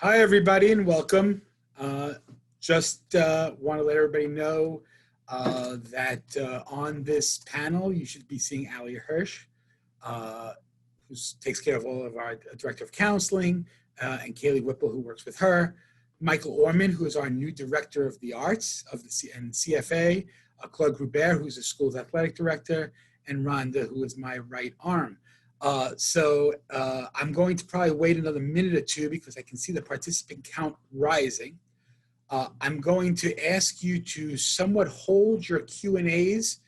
Hi, everybody, and welcome. Just want to let everybody know that on this panel, you should be seeing Ali Hirsch, uh, who takes care of all of our director of counseling, and Kaylee Whipple, who works with her, Michael Orman, who is our new director of the arts of the CFA, Claude Grubert, who's the school's athletic director, and Rhonda, who is my right arm. I'm going to probably wait another minute or two because I can see the participant count rising. I'm going to ask you to somewhat hold your Q&As.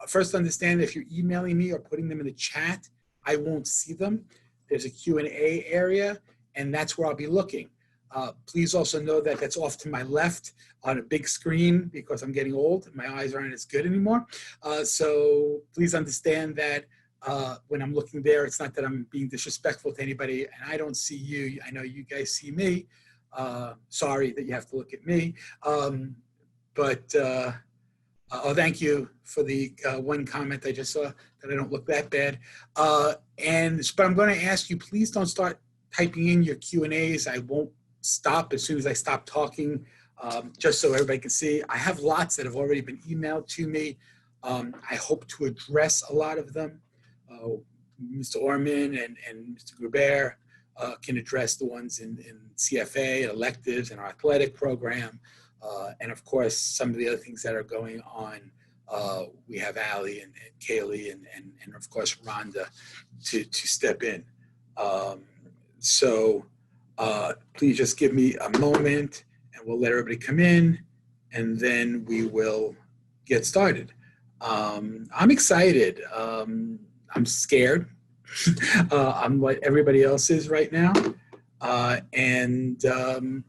First, understand if you're emailing me or putting them in the chat, I won't see them. There's a Q&A area, and that's where I'll be looking. Please also know that that's off to my left on a big screen because I'm getting old. My eyes aren't as good anymore. So please understand that when I'm looking there, it's not that I'm being disrespectful to anybody, and I don't see you. I know you guys see me. Sorry that you have to look at me. Oh, thank you for the one comment I just saw that I don't look that bad. But I'm going to ask you, please don't start typing in your Q&As. I won't stop as soon as I stop talking, just so everybody can see. I have lots that have already been emailed to me. I hope to address a lot of them. Mr. Orman and Mr. Grubert can address the ones in CFA, electives, and our athletic program. And of course, some of the other things that are going on. We have Ali and Kaylee and of course Rhonda to step in. Please just give me a moment and we'll let everybody come in and then we will get started. I'm excited. I'm scared. I'm what everybody else is right now. And I'm,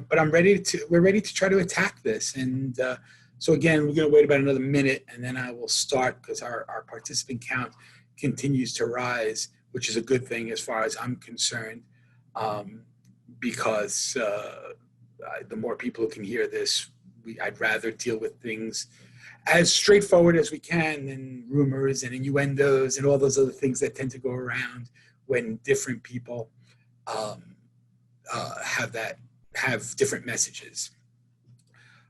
but we're ready to try to attack this. And so again, we're going to wait about another minute and then I will start because our participant count continues to rise, which is a good thing as far as I'm concerned, because the more people who can hear this, I'd rather deal with things as straightforward as we can than rumors and innuendos and all those other things that tend to go around when different people have different messages.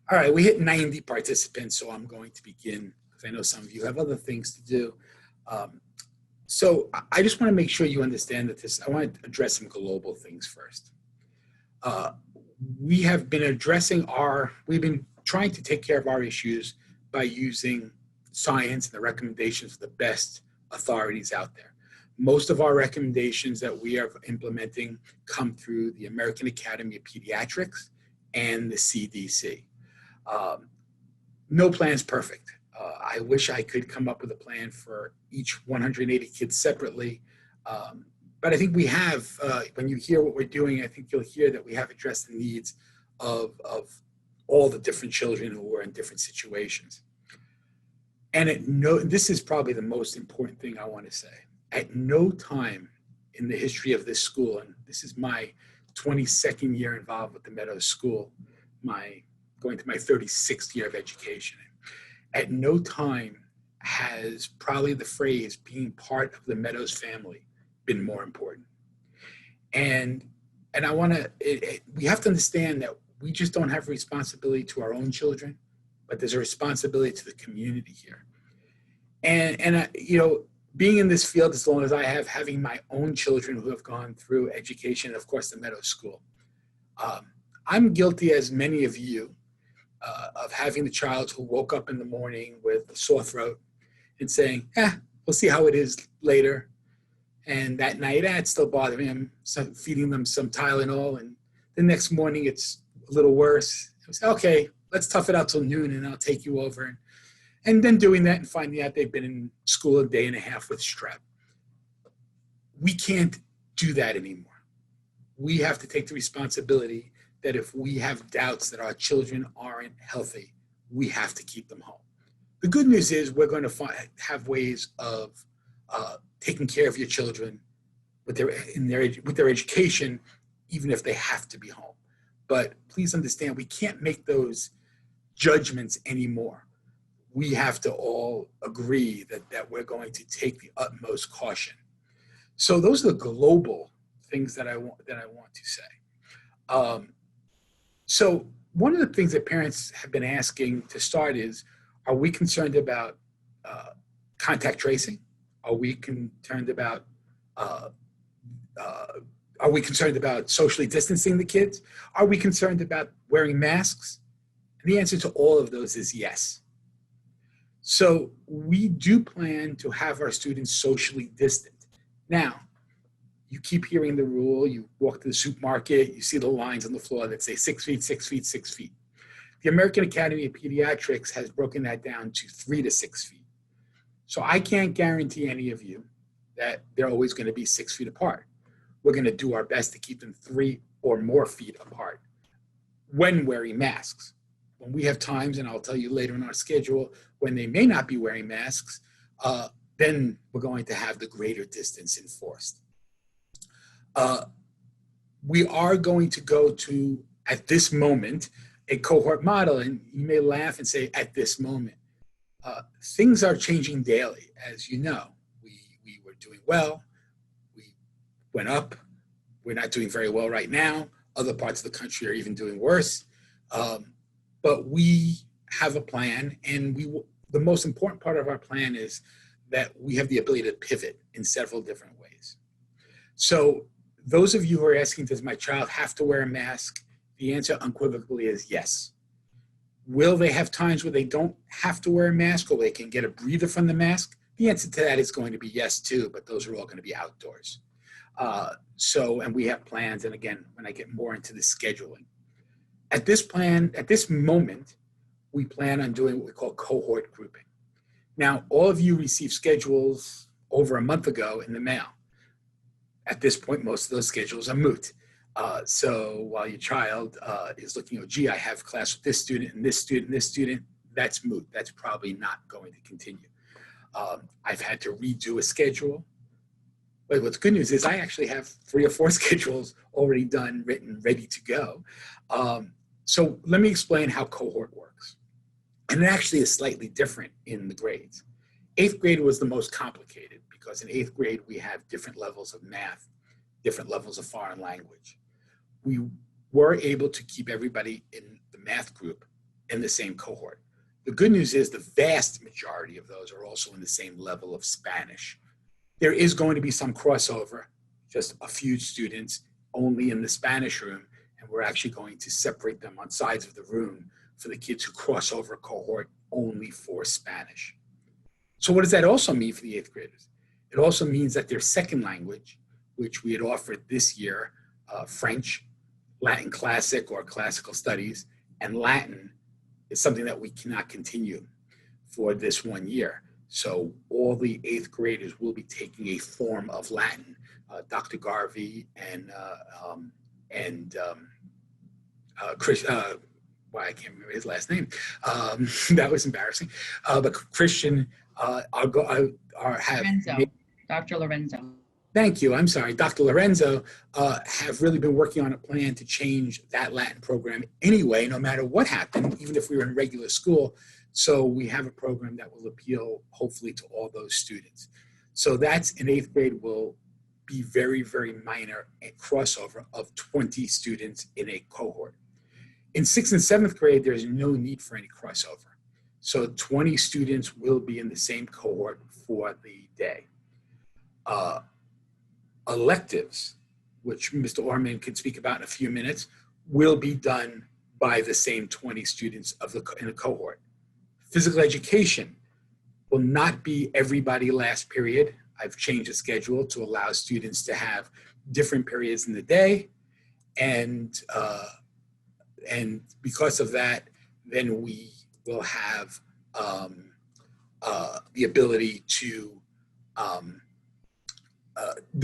All right, we hit 90 participants, so I'm going to begin because I know some of you have other things to do. So I just want to make sure you understand that I want to address some global things first. We have been we've been trying to take care of our issues by using science and the recommendations of the best authorities out there. Most of our recommendations that we are implementing come through the American Academy of Pediatrics and the CDC. No plan's perfect. I wish I could come up with a plan for each 180 kids separately. But I think we have, when you hear what we're doing, I think you'll hear that we have addressed the needs of all the different children who are in different situations. And this is probably the most important thing I want to say. At no time in the history of this school, and this is my 22nd year involved with the Meadows School, going to my 36th year of education, at no time has probably the phrase being part of the Meadows family been more important. And I want to, we have to understand that we just don't have responsibility to our own children, but there's a responsibility to the community here. And being in this field as long as I have, having my own children who have gone through education, of course, the Meadows School, I'm guilty, as many of you, of having the child who woke up in the morning with a sore throat and saying, we'll see how it is later. And that night, it's still bothering him, so feeding them some Tylenol. And the next morning, it's a little worse. I say, okay, let's tough it out till noon and I'll take you over. And then doing that and finding out they've been in school a day and a half with strep. We can't do that anymore. We have to take the responsibility that if we have doubts that our children aren't healthy, we have to keep them home. The good news is we're going to have ways of taking care of your children with their education, even if they have to be home. But please understand, we can't make those judgments anymore. We have to all agree that we're going to take the utmost caution. So those are the global things that I want to say. So one of the things that parents have been asking to start is, are we concerned about contact tracing? Are we concerned about uh, uh, are we concerned about socially distancing the kids? Are we concerned about wearing masks? And the answer to all of those is yes. So we do plan to have our students socially distant. Now, you keep hearing the rule, you walk to the supermarket, you see the lines on the floor that say 6 feet, 6 feet, 6 feet. The American Academy of Pediatrics has broken that down to 3 to 6 feet. So I can't guarantee any of you that they're always going to be 6 feet apart. We're going to do our best to keep them 3 or more feet apart when wearing masks. When we have times, and I'll tell you later in our schedule, when they may not be wearing masks, then we're going to have the greater distance enforced. We are going to go to, at this moment, a cohort model, and you may laugh and say, at this moment. Things are changing daily, as you know. We were doing well, we went up, we're not doing very well right now. Other parts of the country are even doing worse. But we have a plan, and the most important part of our plan is that we have the ability to pivot in several different ways. So those of you who are asking, does my child have to wear a mask? The answer unequivocally is yes. Will they have times where they don't have to wear a mask or they can get a breather from the mask? The answer to that is going to be yes too, but those are all going to be outdoors. And we have plans, and again, when I get more into the scheduling. At this moment, we plan on doing what we call cohort grouping. Now, all of you received schedules over a month ago in the mail. At this point, most of those schedules are moot. So while your child is looking, oh, gee, I have class with this student and this student and this student, that's moot. That's probably not going to continue. I've had to redo a schedule. But what's good news is I actually have 3 or 4 schedules already done, written, ready to go. So let me explain how cohort works. And it actually is slightly different in the grades. 8th grade was the most complicated because in 8th grade we have different levels of math, different levels of foreign language. We were able to keep everybody in the math group in the same cohort. The good news is the vast majority of those are also in the same level of Spanish. There is going to be some crossover, just a few students only in the Spanish room, and we're actually going to separate them on sides of the room for the kids who cross over cohort only for Spanish. So what does that also mean for the 8th graders? It also means that their second language, which we had offered this year, French, Latin Classic or Classical Studies, and Latin, is something that we cannot continue for this 1 year. So all the 8th graders will be taking a form of Latin. Dr. Garvey and Chris, I can't remember his last name. That was embarrassing. But Christian have Lorenzo, Dr. Lorenzo. Thank you. I'm sorry. Dr. Lorenzo have really been working on a plan to change that Latin program anyway, no matter what happened, even if we were in regular school. So we have a program that will appeal, hopefully, to all those students. So that's in 8th grade will be very, very minor crossover of 20 students in a cohort. In 6th and 7th grade, there's no need for any crossover. So 20 students will be in the same cohort for the day. Electives, which Mr. Orman can speak about in a few minutes, will be done by the same 20 students in a cohort. Physical education will not be everybody last period. I've changed the schedule to allow students to have different periods in the day. And because of that, then we will have the ability to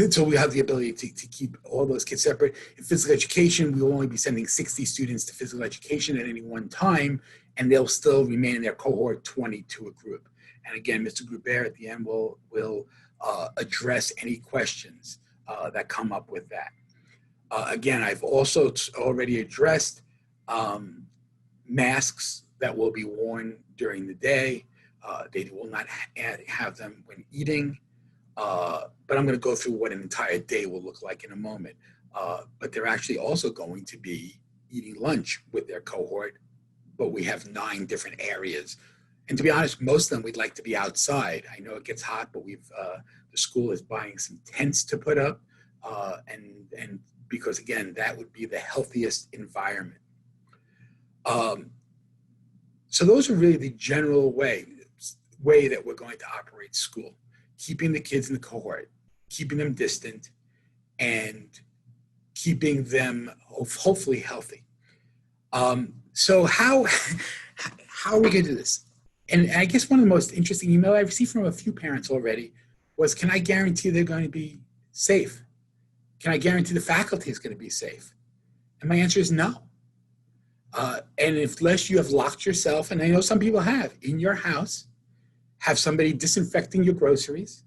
so we have the ability to keep all those kids separate. In physical education, we will only be sending 60 students to physical education at any one time, and they'll still remain in their cohort 20 to a group. And again, Mr. Gruber at the end will address any questions that come up with that. Again, I've also already addressed masks that will be worn during the day. They will not have them when eating. But I'm going to go through what an entire day will look like in a moment. But they're actually also going to be eating lunch with their cohort, but we have 9 different areas. And to be honest, most of them we'd like to be outside. I know it gets hot, but the school is buying some tents to put up, and because again, that would be the healthiest environment. So those are really the general way that we're going to operate school, keeping the kids in the cohort, keeping them distant, and keeping them hopefully healthy. So how are we going to do this? And I guess one of the most interesting email I received from a few parents already was, can I guarantee they're going to be safe? Can I guarantee the faculty is going to be safe? And my answer is no. And unless you have locked yourself, and I know some people have, in your house, have somebody disinfecting your groceries,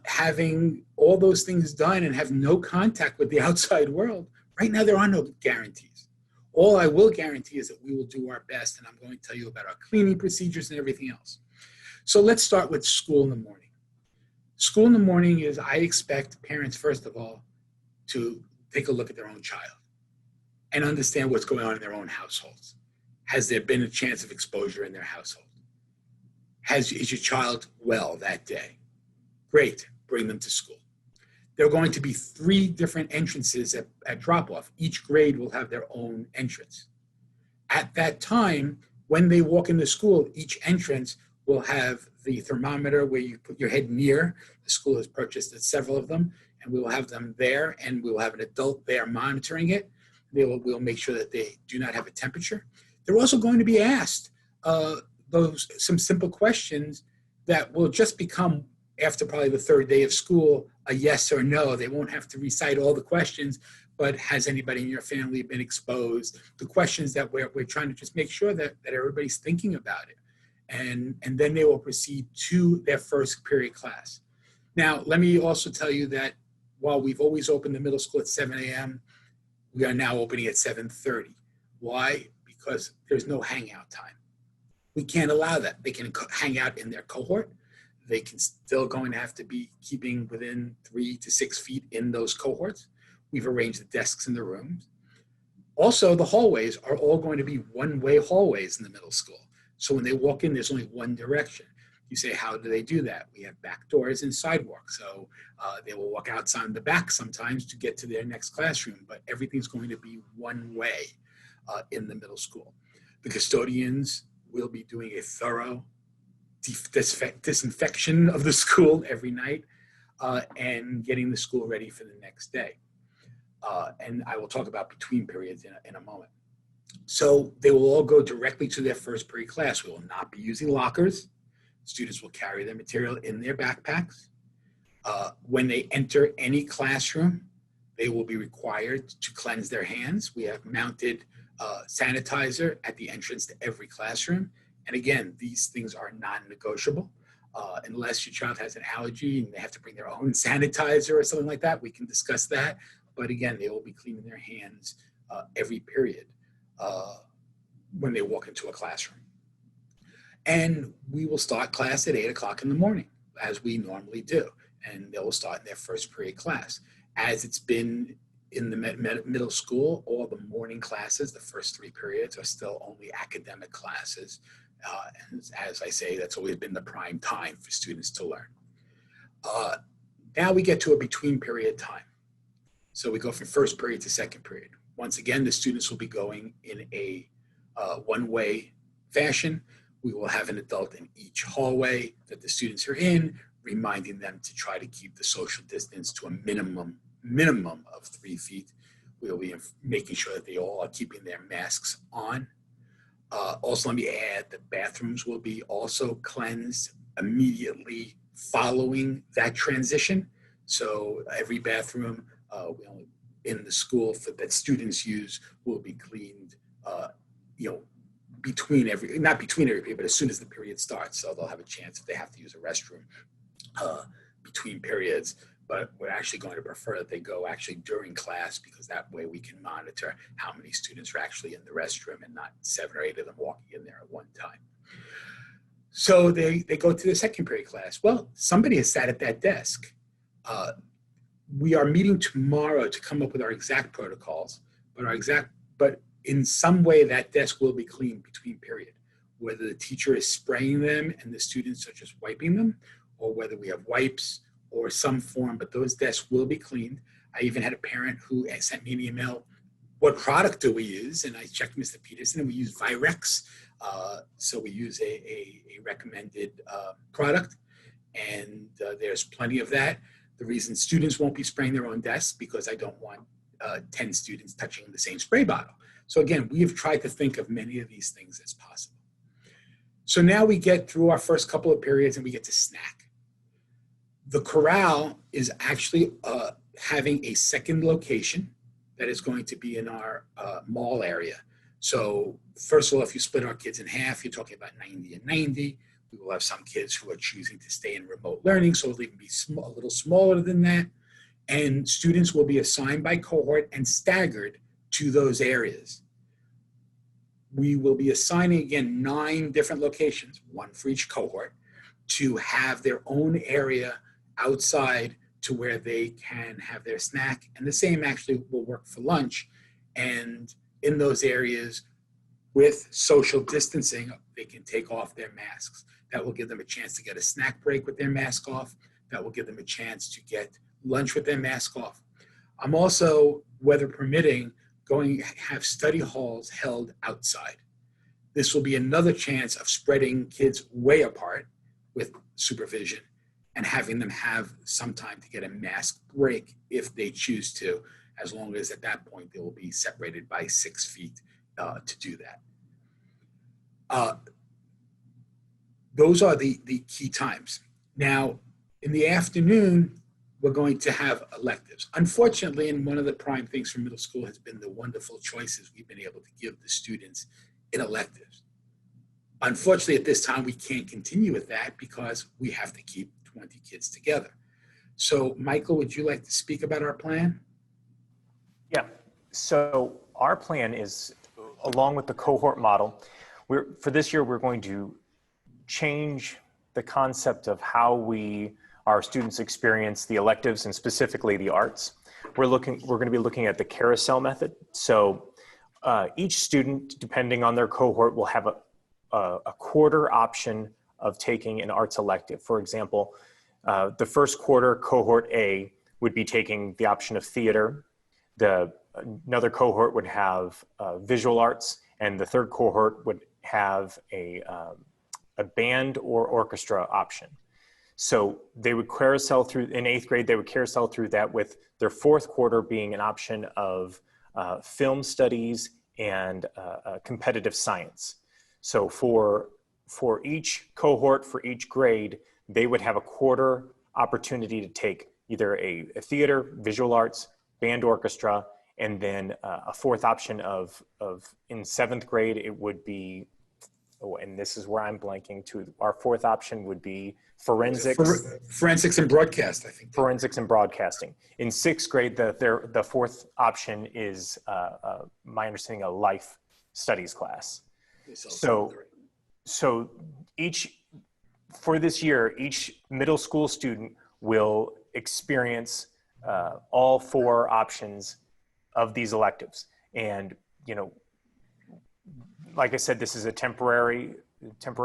having all those things done and have no contact with the outside world, right now there are no guarantees. All I will guarantee is that we will do our best, and I'm going to tell you about our cleaning procedures and everything else. So let's start with school in the morning. School in the morning is, I expect parents, first of all, to take a look at their own child and understand what's going on in their own households. Has there been a chance of exposure in their household? Is your child well that day? Great, bring them to school. There are going to be 3 different entrances at drop-off. Each grade will have their own entrance. At that time, when they walk into school, each entrance will have the thermometer where you put your head near. The school has purchased several of them, and we will have them there, and we will have an adult there monitoring it. We'll make sure that they do not have a temperature. They're also going to be asked some simple questions that will just become, after probably the 3rd day of school, a yes or no. They won't have to recite all the questions, but has anybody in your family been exposed? The questions that we're trying to just make sure that everybody's thinking about it. And then they will proceed to their first period class. Now, let me also tell you that while we've always opened the middle school at 7 a.m., we are now opening at 7:30. Why? Because there's no hangout time. We can't allow that. They can hang out in their cohort. They can still going to have to be keeping within 3 to 6 feet in those cohorts. We've arranged the desks in the rooms. Also, the hallways are all going to be one-way hallways in the middle school. So when they walk in, there's only one direction. You say, how do they do that? We have back doors and sidewalks. So they will walk outside in the back sometimes to get to their next classroom, but everything's going to be one way in the middle school. The custodians will be doing a thorough disinfection of the school every night and getting the school ready for the next day. And I will talk about between periods in a moment. So they will all go directly to their first period class. We will not be using lockers. Students will carry their material in their backpacks. When they enter any classroom, they will be required to cleanse their hands. We have mounted sanitizer at the entrance to every classroom. And again, these things are non-negotiable. Unless your child has an allergy and they have to bring their own sanitizer or something like that, we can discuss that. But again, they will be cleaning their hands every period when they walk into a classroom. And we will start class at 8 o'clock in the morning, as we normally do. And they will start in their first period class. As it's been in the middle school, all the morning classes, the first 3 periods, are still only academic classes. And as I say, that's always been the prime time for students to learn. Now we get to a between period time. So we go from first period to second period. Once again, the students will be going in a one-way fashion. We will have an adult in each hallway that the students are in, reminding them to try to keep the social distance to a minimum of 3 feet. We'll be making sure that they all are keeping their masks on. Also, let me add that bathrooms will be also cleansed immediately following that transition. So every bathroom in the school that students use will be cleaned, not between every period, but as soon as the period starts. So they'll have a chance if they have to use a restroom between periods. But we're actually going to prefer that they go actually during class, because that way we can monitor how many students are actually in the restroom and not 7 or 8 of them walking in there at one time. So they go to the second period class. Well, somebody has sat at that desk. We are meeting tomorrow to come up with our exact protocols, but in some way that desk will be cleaned between period, whether the teacher is spraying them and the students are just wiping them, or whether we have wipes or some form, but those desks will be cleaned. I even had a parent who sent me an email, what product do we use? And I checked Mr. Peterson, and we use Virex. So we use a recommended product, and there's plenty of that. The reason students won't be spraying their own desks because I don't want 10 students touching the same spray bottle. So again, we have tried to think of many of these things as possible. So now we get through our first couple of periods and we get to snack. The corral is actually having a second location that is going to be in our mall area. So first of all, if you split our kids in half, you're talking about 90 and 90. We will have some kids who are choosing to stay in remote learning, so it'll even be a little smaller than that. And students will be assigned by cohort and staggered to those areas. We will be assigning, again, 9 different locations, one for each cohort, to have their own area outside to where they can have their snack. And the same actually will work for lunch. And in those areas, with social distancing, they can take off their masks. That will give them a chance to get a snack break with their mask off. That will give them a chance to get lunch with their mask off. I'm also, weather permitting, going to have study halls held outside. This will be another chance of spreading kids way apart with supervision and having them have some time to get a mask break if they choose to, as long as at that point they will be separated by 6 feet to do that. Those are the key times. Now, in the afternoon, we're going to have electives. Unfortunately, and one of the prime things for middle school has been the wonderful choices we've been able to give the students in electives. Unfortunately, at this time, we can't continue with that because we have to keep 20 kids together. So, Michael, would you like to speak about our plan? Yeah, so our plan is, along with the cohort model, for this year, we're going to change the concept of how our students experience the electives and specifically the arts. We're going to be looking at the carousel method. So each student, depending on their cohort, will have a quarter option of taking an arts elective. For example, the first quarter, cohort A would be taking the option of theater. Another cohort would have visual arts, and the third cohort would have a band or orchestra option. So they would carousel through, in 8th grade, they would carousel through that, with their 4th quarter being an option of film studies and competitive science. So for each cohort, for each grade, they would have a quarter opportunity to take either a theater, visual arts, band, orchestra, and then a 4th option of in 7th grade, it would be, and this is where I'm blanking too, our 4th option would be forensics. Forensics and broadcast, I think. Forensics and broadcasting. In 6th grade, the 4th option is, my understanding, a life studies class. So for this year, each middle school student will experience all 4 options of these electives. And, like I said, this is a temporary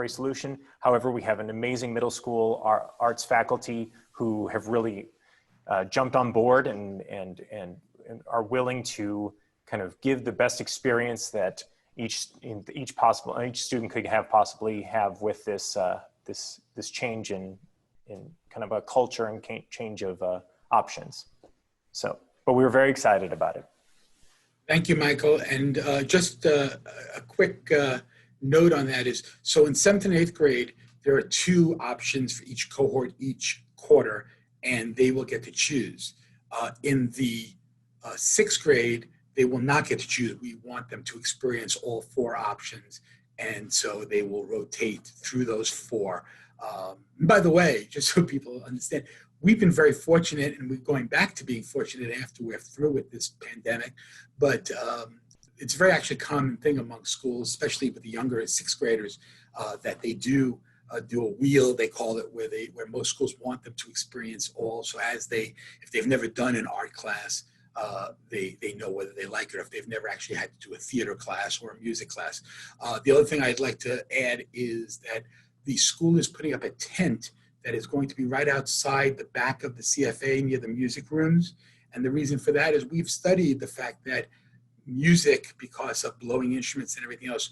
solution. However, we have an amazing middle school arts faculty who have really jumped on board and are willing to kind of give the best experience that each student could possibly have with this this change in kind of a culture and change of options. So, but we were very excited about it. Thank you, Michael. And just a quick note on that is, so in 7th and 8th grade, there are 2 options for each cohort each quarter, and they will get to choose. In the 6th grade, they will not get to choose. We want them to experience all 4 options, and so they will rotate through those 4. By the way, just so people understand, we've been very fortunate, and we're going back to being fortunate after we're through with this pandemic, but it's a very actually common thing among schools, especially with the younger 6th graders, that they do do a wheel, they call it, where most schools want them to experience all. So if they've never done an art class, they know whether they like it, or if they've never actually had to do a theater class or a music class. The other thing I'd like to add is that the school is putting up a tent that is going to be right outside the back of the CFA near the music rooms. And the reason for that is we've studied the fact that music, because of blowing instruments and everything else,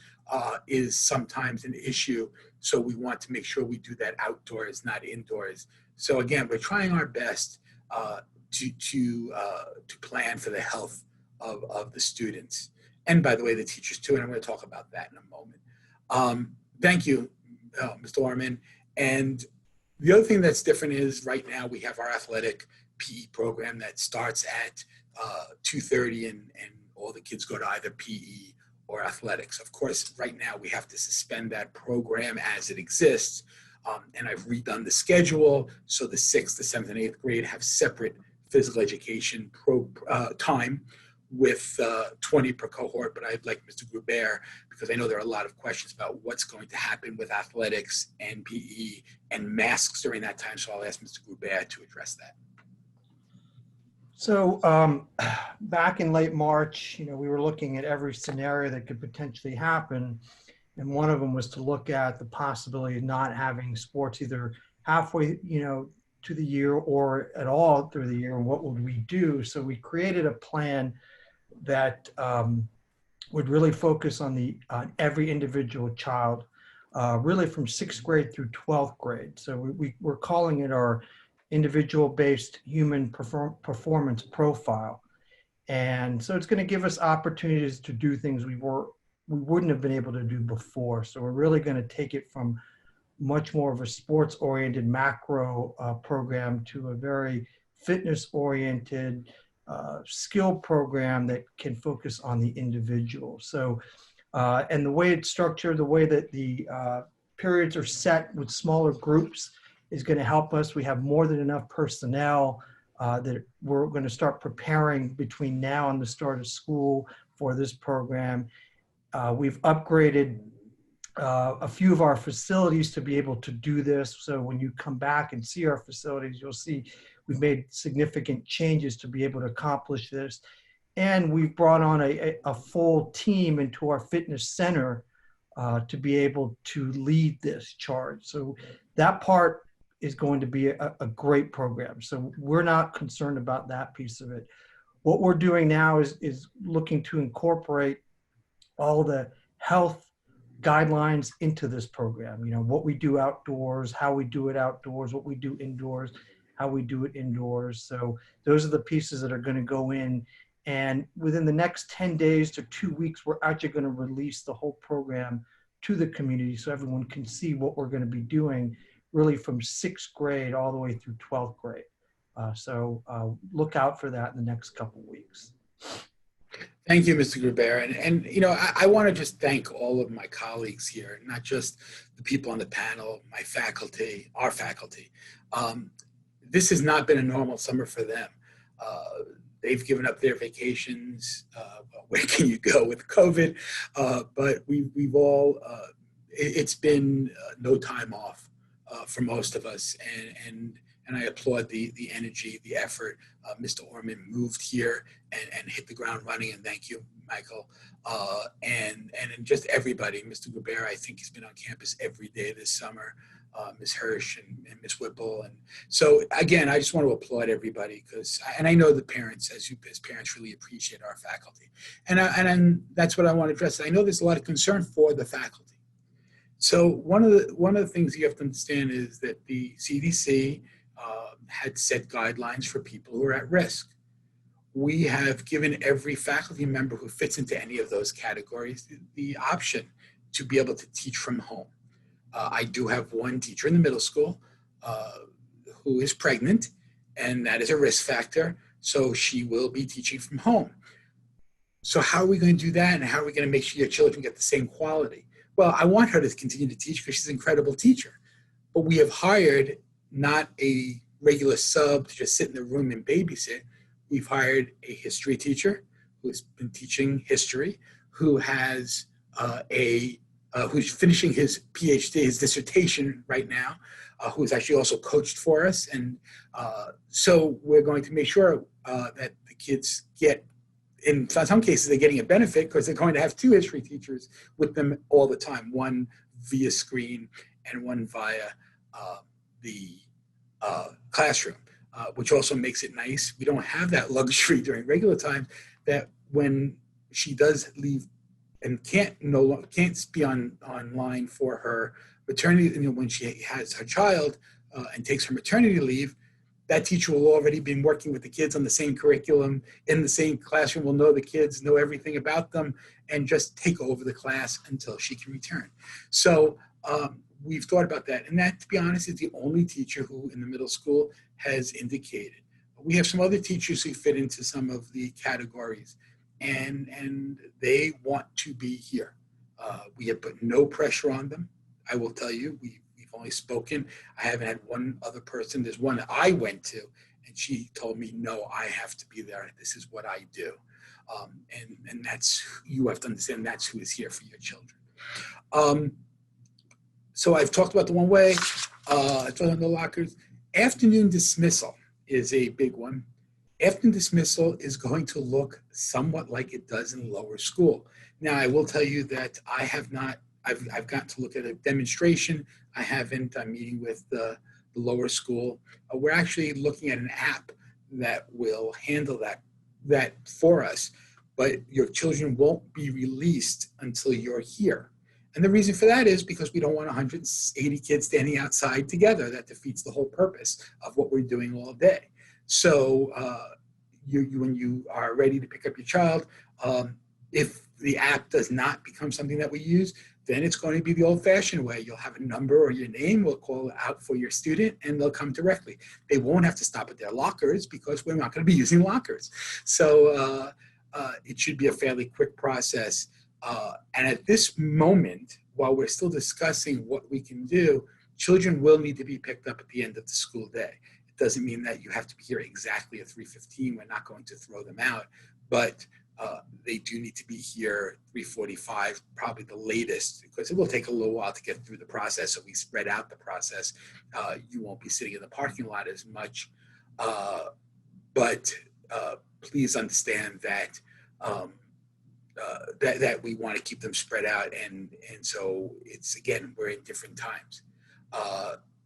is sometimes an issue. So we want to make sure we do that outdoors, not indoors. So again, we're trying our best to plan for the health of the students. And by the way, the teachers too, and I'm going to talk about that in a moment. Thank you, Mr. Orman. And the other thing that's different is right now we have our athletic PE program that starts at 2:30 and all the kids go to either PE or athletics. Of course, right now we have to suspend that program as it exists. And I've redone the schedule so the 6th, the 7th, and 8th grade have separate physical education time with 20 per cohort. But I'd like Mr. Gruber, because I know there are a lot of questions about what's going to happen with athletics and PE and masks during that time. So I'll ask Mr. Gruber to address that. So back in late March, we were looking at every scenario that could potentially happen. And one of them was to look at the possibility of not having sports either halfway, to the year or at all through the year. What would we do? So we created a plan that would really focus on every individual child, really from 6th grade through 12th grade. So we're calling it our individual-based human performance profile. And so it's going to give us opportunities to do things we wouldn't have been able to do before. So we're really going to take it from much more of a sports-oriented macro program to a very fitness-oriented skill program that can focus on the individual. So, and the way it's structured, the way that the periods are set with smaller groups is going to help us. We have more than enough personnel that we're going to start preparing between now and the start of school for this program. We've upgraded a few of our facilities to be able to do this. So when you come back and see our facilities, you'll see we've made significant changes to be able to accomplish this. And we've brought on a full team into our fitness center to be able to lead this charge. So that part is going to be a great program. So we're not concerned about that piece of it. What we're doing now is looking to incorporate all the health guidelines into this program. What we do outdoors, how we do it outdoors, what we do indoors, how we do it indoors. So those are the pieces that are going to go in. And within the next 10 days to 2 weeks, we're actually going to release the whole program to the community so everyone can see what we're going to be doing really from 6th grade all the way through 12th grade. So look out for that in the next couple of weeks. Thank you, Mr. Gruber. And I want to just thank all of my colleagues here, not just the people on the panel, my faculty, our faculty. This has not been a normal summer for them. They've given up their vacations. Where can you go with COVID? But we've all, it's been no time off for most of us. And I applaud the energy, the effort. Mr. Orman moved here and hit the ground running, and thank you, Michael. And just everybody. Mr. Gruber, I think he's been on campus every day this summer. Ms. Hirsch and Ms. Whipple. And so again, I just want to applaud everybody and I know the parents, as parents really appreciate our faculty. And that's what I want to address. I know there's a lot of concern for the faculty. So one of the things you have to understand is that the CDC had set guidelines for people who are at risk. We have given every faculty member who fits into any of those categories the option to be able to teach from home. I do have one teacher in the middle school who is pregnant, and that is a risk factor, so she will be teaching from home. So how are we going to do that, and how are we going to make sure your children get the same quality? Well, I want her to continue to teach because she's an incredible teacher, but we have hired not a regular sub to just sit in the room and babysit. We've hired a history teacher who's been teaching history, who has a who's finishing his PhD, his dissertation right now, who's actually also coached for us. And so we're going to make sure that the kids get, in some cases, they're getting a benefit because they're going to have 2 history teachers with them all the time, one via screen and one via the classroom, which also makes it nice. We don't have that luxury during regular time that when she does leave and can't be online for her maternity, when she has her child and takes her maternity leave, that teacher will already been working with the kids on the same curriculum, in the same classroom, will know the kids, know everything about them, and just take over the class until she can return. So we've thought about that. And that, to be honest, is the only teacher who in the middle school has indicated. We have some other teachers who fit into some of the categories, and they want to be here. We have put no pressure on them. I will tell you, we've only spoken. I haven't had one other person. There's one that I went to, and she told me, no, I have to be there. This is what I do. And that's, you have to understand, that's who is here for your children. So I've talked about the one way, I talked about the lockers. Afternoon dismissal is a big one. Afternoon dismissal is going to look somewhat like it does in lower school. Now, I will tell you that I have not, I've gotten to look at a demonstration. I haven't. I'm meeting with the lower school. We're actually looking at an app that will handle that for us, but your children won't be released until you're here. And the reason for that is because we don't want 180 kids standing outside together. That defeats the whole purpose of what we're doing all day. So when you are ready to pick up your child, if the app does not become something that we use, then it's going to be the old-fashioned way. You'll have a number or your name. We'll call out for your student, and they'll come directly. They won't have to stop at their lockers because we're not going to be using lockers. So it should be a fairly quick process. And at this moment, while we're still discussing what we can do, children will need to be picked up at the end of the school day. It doesn't mean that you have to be here exactly at 3:15. We're not going to throw them out, but they do need to be here 3:45, probably the latest, because it will take a little while to get through the process. So we spread out the process. You won't be sitting in the parking lot as much, but please understand that that we want to keep them spread out, and so it's, again, we're in different times.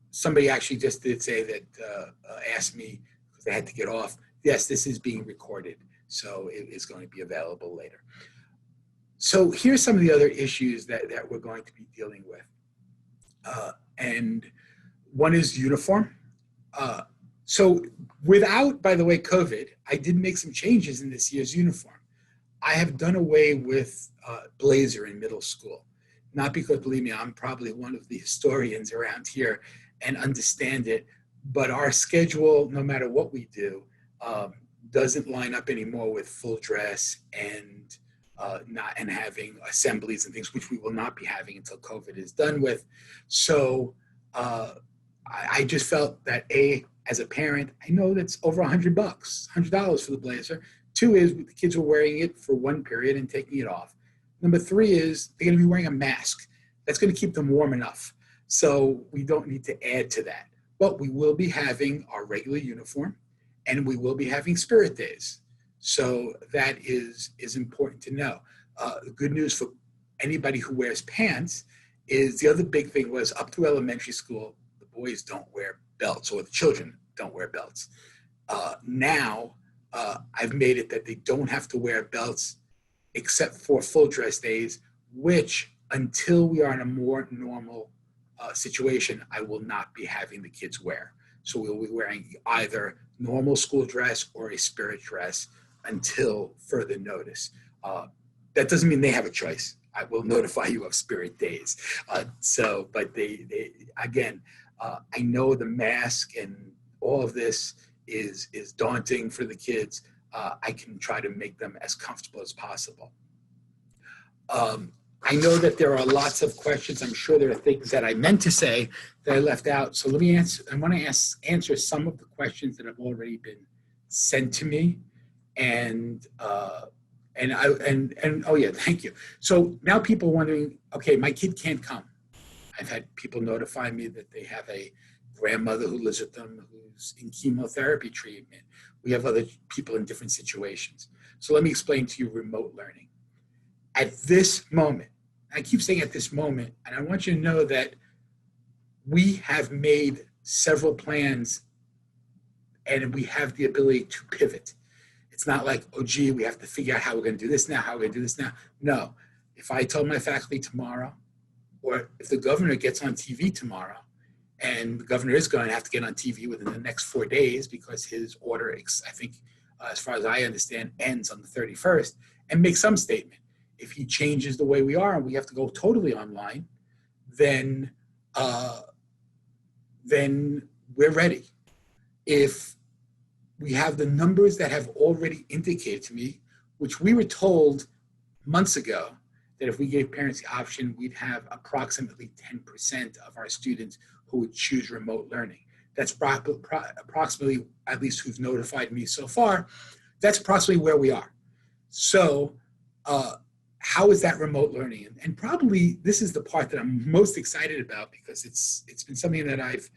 Somebody actually just did say that, asked me, because they had to get off, yes, this is being recorded, so it is going to be available later. So here's some of the other issues that we're going to be dealing with. And one is uniform. So without, by the way, COVID, I did make some changes in this year's uniform. I have done away with blazer in middle school. Not because, believe me, I'm probably one of the historians around here and understand it, but our schedule, no matter what we do, doesn't line up anymore with full dress and having assemblies and things, which we will not be having until COVID is done with. So I just felt that, as a parent, I know that's over $100 for the blazer. 2 is the kids were wearing it for one period and taking it off. Number 3 is they're going to be wearing a mask. That's going to keep them warm enough. So we don't need to add to that. But we will be having our regular uniform, and we will be having spirit days. So that is important to know. The good news for anybody who wears pants is the other big thing was up through elementary school, the boys don't wear belts, or the children don't wear belts. Now, I've made it that they don't have to wear belts except for full dress days, which, until we are in a more normal situation, I will not be having the kids wear. So we'll be wearing either normal school dress or a spirit dress until further notice. That doesn't mean they have a choice. I will notify you of spirit days. But they again, I know the mask and all of this is daunting for the kids. I can try to make them as comfortable as possible. I know that there are lots of questions. I'm sure there are things that I meant to say that I left out. So let me answer. I want to answer some of the questions that have already been sent to me, and And oh yeah, thank you. So now people are wondering, okay, my kid can't come. I've had people notify me that they have a grandmother who lives with them who's in chemotherapy treatment. We have other people in different situations. So let me explain to you remote learning. At this moment, I keep saying at this moment, and I want you to know that we have made several plans and we have the ability to pivot. It's not like, oh, gee, we have to figure out how we're going to do this now, how we're going to do this now. No. If I told my faculty tomorrow, or if the governor gets on TV tomorrow, and the governor is going to have to get on TV within the next 4 days because his order, I think, as far as I understand, ends on the 31st, and make some statement. If he changes the way we are and we have to go totally online, then we're ready. If we have the numbers that have already indicated to me, which we were told months ago, that if we gave parents the option, we'd have approximately 10% of our students who would choose remote learning. That's approximately, at least who've notified me so far, that's approximately where we are. So how is that remote learning? And probably this is the part that I'm most excited about, because it's been something that I've,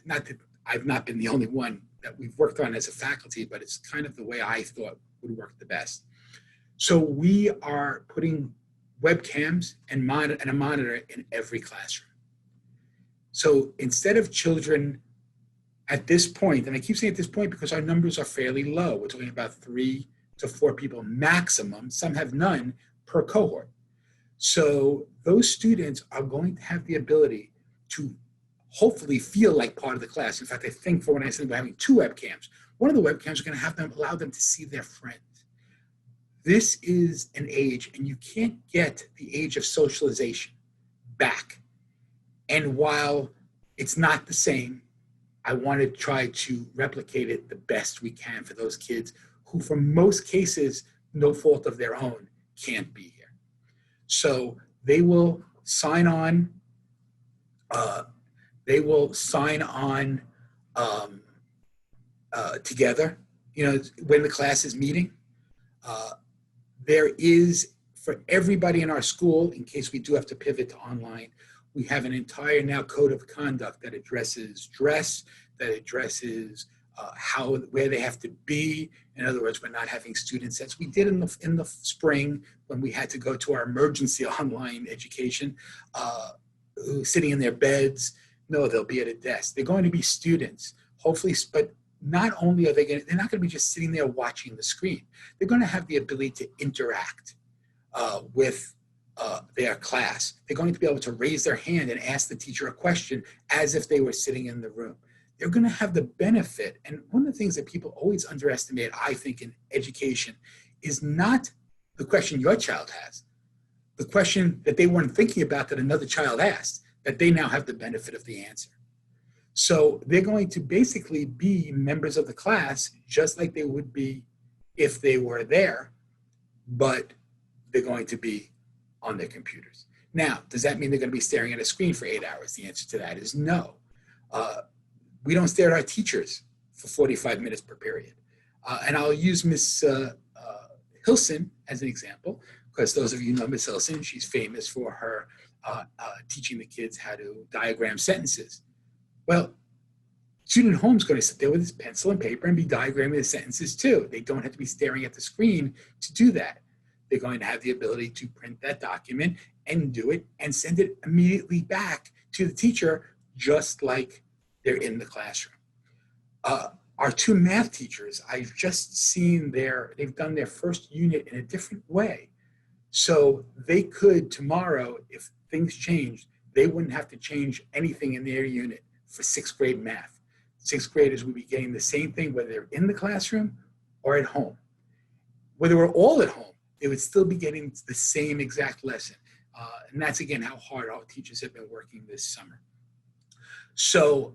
not that I've not been the only one that we've worked on as a faculty, but it's kind of the way I thought would work the best. So we are putting webcams and a monitor in every classroom. So instead of children at this point, and I keep saying at this point because our numbers are fairly low, we're talking about 3 to 4 people maximum, some have none per cohort. So those students are going to have the ability to hopefully feel like part of the class. In fact, I think for when I said we're having 2 webcams, one of the webcams are going to have them allow them to see their friends. This is an age, and you can't get the age of socialization back. And while it's not the same, I want to try to replicate it the best we can for those kids who, for most cases, no fault of their own, can't be here. So they will sign on. Together, when the class is meeting. There is, for everybody in our school, in case we do have to pivot to online, we have an entire now code of conduct that addresses dress, that addresses where they have to be. In other words, we're not having student sets. We did in the spring when we had to go to our emergency online education, sitting in their beds. No, they'll be at a desk. They're going to be students, hopefully, but not only are they're not going to be just sitting there watching the screen. They're going to have the ability to interact with their class. They're going to be able to raise their hand and ask the teacher a question as if they were sitting in the room. They're going to have the benefit. And one of the things that people always underestimate, I think, in education is not the question your child has, the question that they weren't thinking about that another child asked, that they now have the benefit of the answer. So they're going to basically be members of the class just like they would be if they were there, but they're going to be on their computers. Now, does that mean they're going to be staring at a screen for 8 hours? The answer to that is no. We don't stare at our teachers for 45 minutes per period. And I'll use Miss Hilson as an example, because those of you know Miss Hilson, she's famous for her teaching the kids how to diagram sentences. Well, student at home is going to sit there with his pencil and paper and be diagramming the sentences too. They don't have to be staring at the screen to do that. They're going to have the ability to print that document and do it and send it immediately back to the teacher, just like they're in the classroom. Our 2 math teachers, I've just seen they've done their first unit in a different way. So they could tomorrow, if things changed, they wouldn't have to change anything in their unit for 6th grade math. 6th graders would be getting the same thing whether they're in the classroom or at home. Whether we're all at home, they would still be getting the same exact lesson. And that's, again, how hard our teachers have been working this summer. So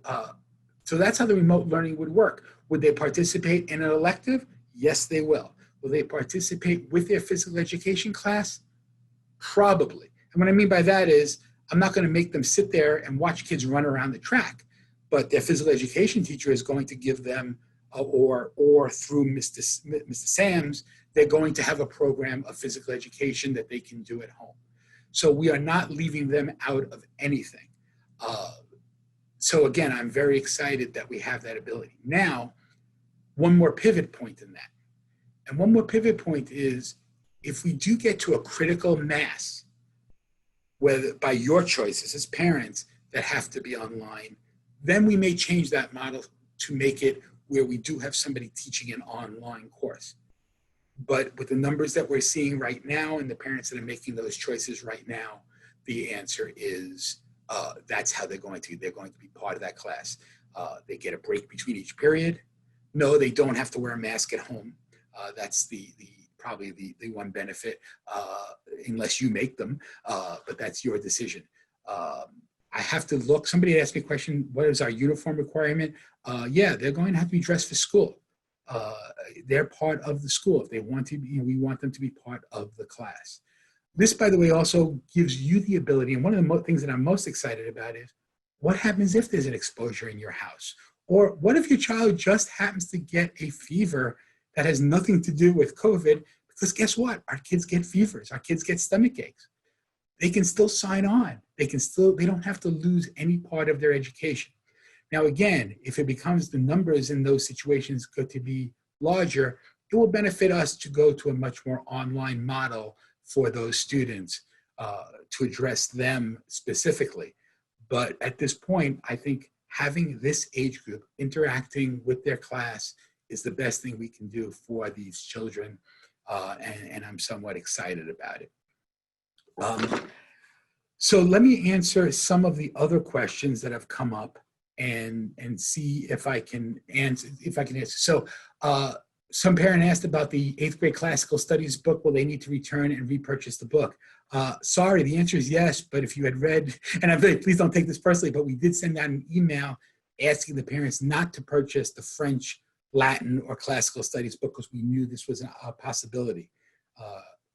that's how the remote learning would work. Would they participate in an elective? Yes, they will. Will they participate with their physical education class? Probably. And what I mean by that is, I'm not going to make them sit there and watch kids run around the track, but their physical education teacher is going to give them or through Mr. Sam's, they're going to have a program of physical education that they can do at home. So we are not leaving them out of anything. So again, I'm very excited that we have that ability. Now, one more pivot point in that. And one more pivot point is, if we do get to a critical mass, whether by your choices as parents that have to be online, then we may change that model to make it where we do have somebody teaching an online course. But with the numbers that we're seeing right now and the parents that are making those choices right now, the answer is that's how they're going to be part of that class. They get a break between each period. No, they don't have to wear a mask at home. That's probably the one benefit, unless you make them, but that's your decision. I have to look, somebody asked me a question, what is our uniform requirement? Yeah, they're going to have to be dressed for school. They're part of the school. If they want to be, we want them to be part of the class. This, by the way, also gives you the ability, and one of the things that I'm most excited about is, what happens if there's an exposure in your house? Or what if your child just happens to get a fever that has nothing to do with COVID? Because guess what? Our kids get fevers. Our kids get stomach aches. They can still sign on. They don't have to lose any part of their education. Now, again, if it becomes the numbers in those situations go to be larger, it will benefit us to go to a much more online model for those students to address them specifically. But at this point, I think having this age group interacting with their class is the best thing we can do for these children, and I'm somewhat excited about it. So let me answer some of the other questions that have come up and see if I can answer. So some parent asked about the 8th grade classical studies book. Will they need to return and repurchase the book? Sorry, the answer is yes, but if you had read, and I'm really, please don't take this personally, but we did send out an email asking the parents not to purchase the French, Latin, or classical studies book because we knew this was a possibility.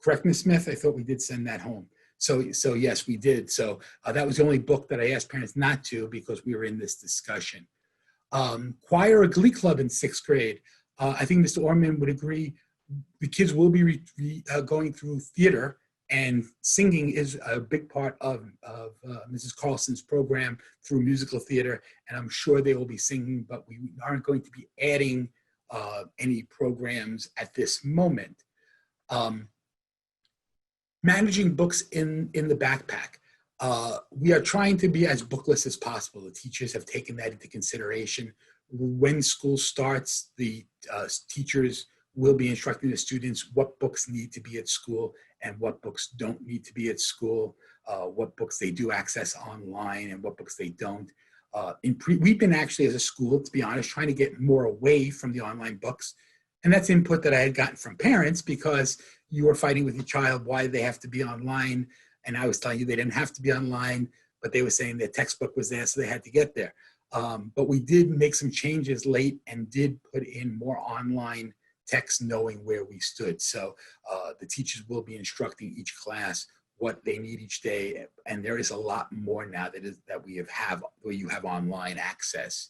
Correct, Ms. Smith? I thought we did send that home. So yes, we did. So that was the only book that I asked parents not to because we were in this discussion. Choir or glee club in 6th grade. I think Mr. Orman would agree. The kids will be going through theater, and singing is a big part of Mrs. Carlson's program through musical theater, and I'm sure they will be singing, but we aren't going to be adding any programs at this moment. Managing books in the backpack. We are trying to be as bookless as possible. The teachers have taken that into consideration. When school starts, the teachers will be instructing the students what books need to be at school and what books don't need to be at school, what books they do access online and what books they don't. We've been actually, as a school, to be honest, trying to get more away from the online books. And that's input that I had gotten from parents because you were fighting with your child why they have to be online. And I was telling you they didn't have to be online, but they were saying their textbook was there, so they had to get there. But we did make some changes late and did put in more online text knowing where we stood. So the teachers will be instructing each class what they need each day. And there is a lot more now that we have where you have online access.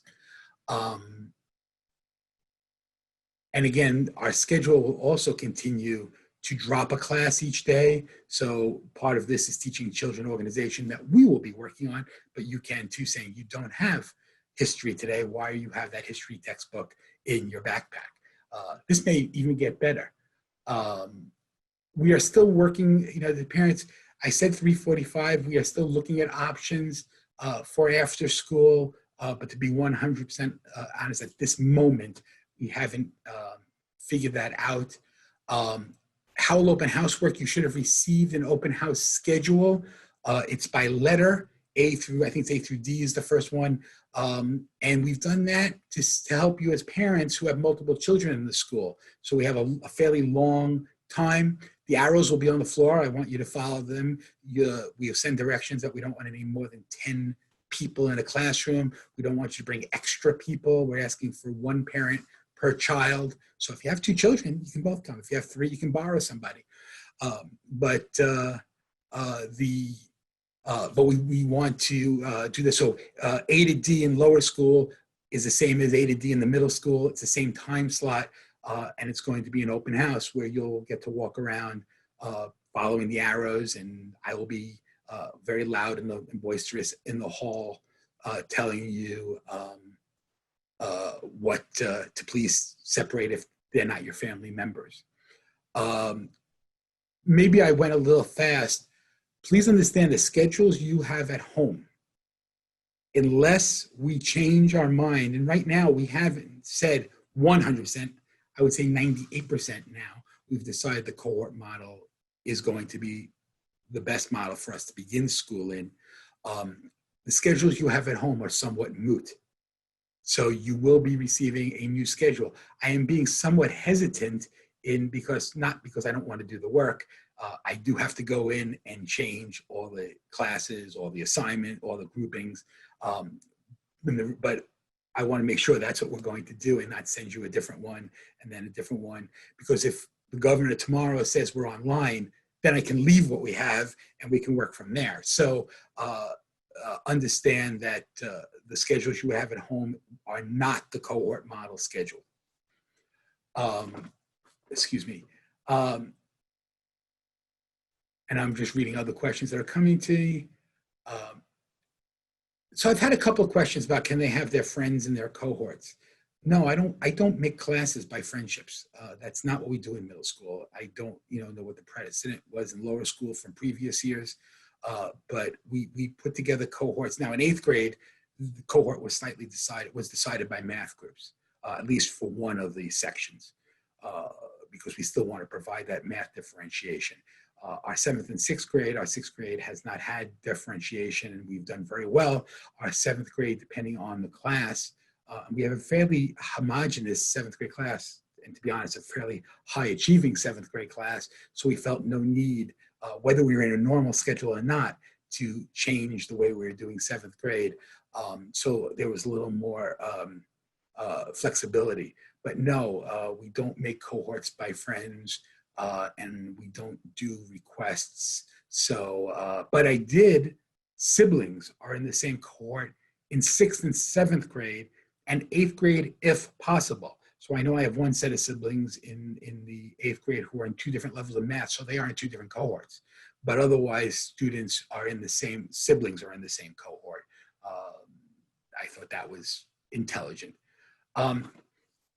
And again, our schedule will also continue to drop a class each day. So part of this is teaching children organization that we will be working on, but you can too, saying you don't have history today. Why do you have that history textbook in your backpack? This may even get better. We are still working, the parents, I said 3:45, we are still looking at options for after school, but to be 100% honest, at this moment, we haven't figured that out. How will open house work? You should have received an open house schedule. It's by letter, I think it's A through D is the first one. And we've done that to help you as parents who have multiple children in the school. So we have a fairly long time. The arrows will be on the floor. I want you to follow them. We have sent directions that we don't want any more than 10 people in a classroom. We don't want you to bring extra people. We're asking for one parent per child. So if you have 2 children, you can both come. If you have 3, you can borrow somebody. But we want to do this. So A to D in lower school, is the same as A to D in the middle school. It's the same time slot, and it's going to be an open house where you'll get to walk around following the arrows, and I will be very loud and boisterous in the hall, telling you what to please separate if they're not your family members. Maybe I went a little fast. Please understand the schedules you have at home, unless we change our mind, and right now we haven't said 100%, I would say 98% now, we've decided the cohort model is going to be the best model for us to begin school in. The schedules you have at home are somewhat moot. So you will be receiving a new schedule. I am being somewhat hesitant not because I don't want to do the work. I do have to go in and change all the classes, all the assignment, all the groupings. But I want to make sure that's what we're going to do and not send you a different one and then a different one. Because if the governor tomorrow says we're online, then I can leave what we have and we can work from there. So understand that the schedules you have at home are not the cohort model schedule. Excuse me. And I'm just reading other questions that are coming to me. So I've had a couple of questions about, can they have their friends in their cohorts? No, I don't make classes by friendships. That's not what we do in middle school. I don't know what the precedent was in lower school from previous years. But we put together cohorts. Now in 8th grade, the cohort was decided by math groups, at least for one of the sections, because we still want to provide that math differentiation. Our 7th and 6th grade, our 6th grade has not had differentiation, and we've done very well. Our 7th grade, depending on the class, we have a fairly homogeneous 7th grade class, and to be honest, a fairly high achieving 7th grade class. So we felt no need, whether we were in a normal schedule or not, to change the way we were doing 7th grade. So there was a little more flexibility. But no, we don't make cohorts by friends, and we don't do requests. So, but I did, siblings are in the same cohort in 6th and 7th grade and 8th grade if possible. So I know I have one set of siblings in the 8th grade who are in 2 different levels of math, so they are in 2 different cohorts. But otherwise, students are in the same, siblings are in the same cohort. I thought that was intelligent.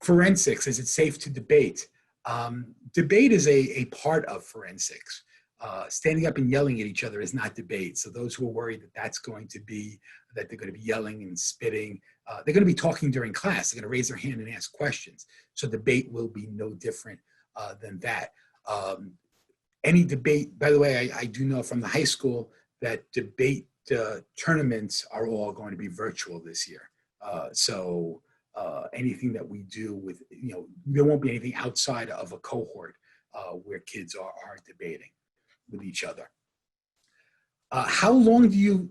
Forensics, is it safe to debate? Debate is a part of forensics. Standing up and yelling at each other is not debate. So those who are worried that they're going to be yelling and spitting, they're going to be talking during class. They're going to raise their hand and ask questions. So debate will be no different than that. Any debate, by the way, I do know from the high school that debate tournaments are all going to be virtual this year. So anything that we do with, there won't be anything outside of a cohort where kids are debating with each other. How long do you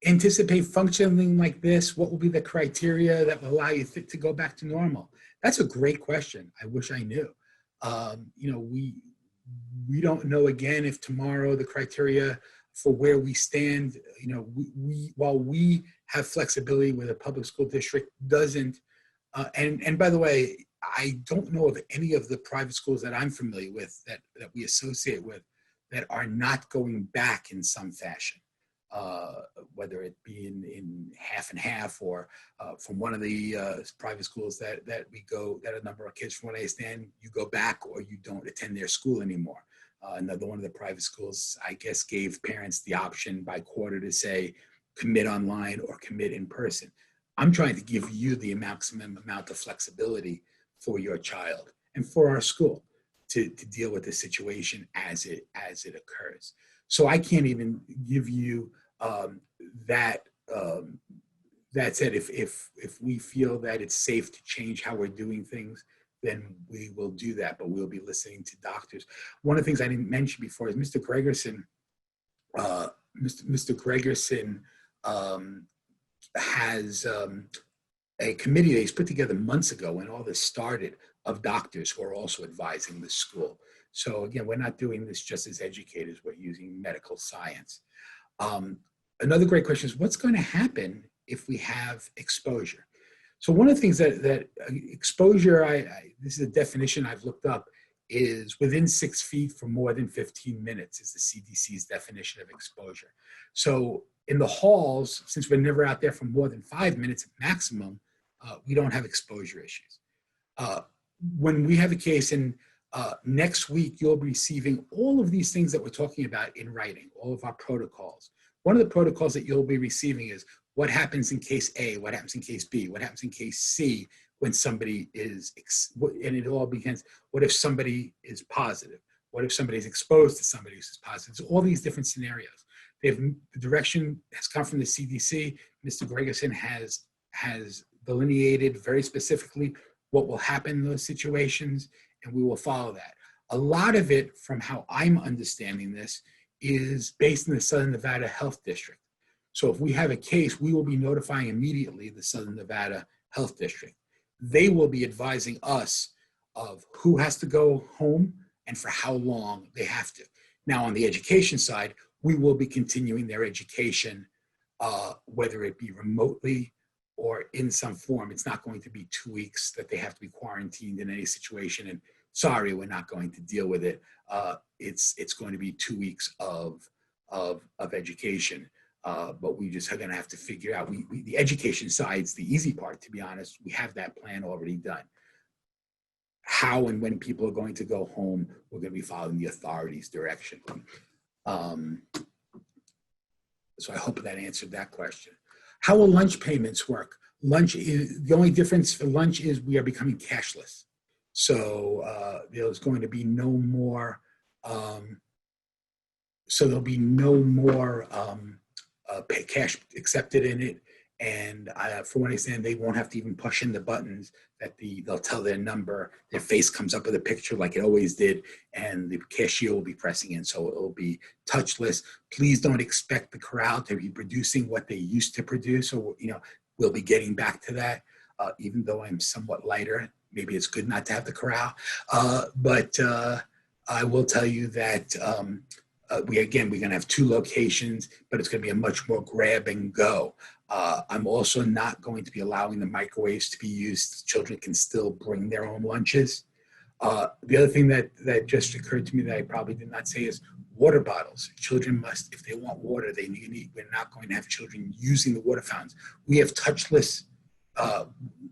anticipate functioning like this? What will be the criteria that will allow you to go back to normal? That's a great question. I wish I knew. We don't know again if tomorrow the criteria for where we stand, while we have flexibility with a public school district doesn't. And by the way, I don't know of any of the private schools that I'm familiar with that we associate with that are not going back in some fashion, whether it be in half and half or from one of the private schools that a number of kids, from what I understand, you go back or you don't attend their school anymore. Another one of the private schools, I guess, gave parents the option by quarter to say commit online or commit in person. I'm trying to give you the maximum amount of flexibility for your child and for our school to deal with the situation as it occurs. So I can't even give you that. That said, if we feel that it's safe to change how we're doing things, then we will do that, but we'll be listening to doctors. One of the things I didn't mention before is Mr. Gregerson. Mr. Gregerson has a committee that he's put together months ago when all this started, of doctors who are also advising the school. So again, we're not doing this just as educators, we're using medical science. Another great question is, what's going to happen if we have exposure? So one of the things that exposure, this is a definition I've looked up, is within 6 feet for more than 15 minutes is the CDC's definition of exposure. So in the halls, since we're never out there for more than 5 minutes maximum, we don't have exposure issues. When we have a case in next week, you'll be receiving all of these things that we're talking about in writing, all of our protocols. One of the protocols that you'll be receiving is what happens in case A, what happens in case B, what happens in case C when somebody is, and it all begins, what if somebody is positive? What if somebody's exposed to somebody who's positive? So all these different scenarios. The direction has come from the CDC. Mr. Gregerson has delineated very specifically what will happen in those situations, and we will follow that. A lot of it, from how I'm understanding this, is based in the Southern Nevada Health District. So if we have a case, we will be notifying immediately the Southern Nevada Health District. They will be advising us of who has to go home and for how long they have to. Now, on the education side, we will be continuing their education, whether it be remotely or in some form. It's not going to be 2 weeks that they have to be quarantined in any situation. And sorry, we're not going to deal with it. It's going to be 2 weeks of education. But we just are going to have to figure out, the education side's the easy part, to be honest. We have that plan already done. How and when people are going to go home, we're going to be following the authorities' direction. So I hope that answered that question. How will lunch payments work? The only difference for lunch is we are becoming cashless. So there's going to be no more, cash accepted in it. And from what I understand, they won't have to even push in the buttons. They'll tell their number, their face comes up with a picture like it always did, and the cashier will be pressing in, so it'll be touchless. Please don't expect the corral to be producing what they used to produce, or we'll be getting back to that. Even though I'm somewhat lighter, maybe it's good not to have the corral. But I will tell you that we're going to have 2 locations, but it's going to be a much more grab and go. I'm also not going to be allowing the microwaves to be used. Children can still bring their own lunches. The other thing that just occurred to me that I probably did not say is water bottles. Children must, if they want water, they need. We're not going to have children using the water fountains. We have touchless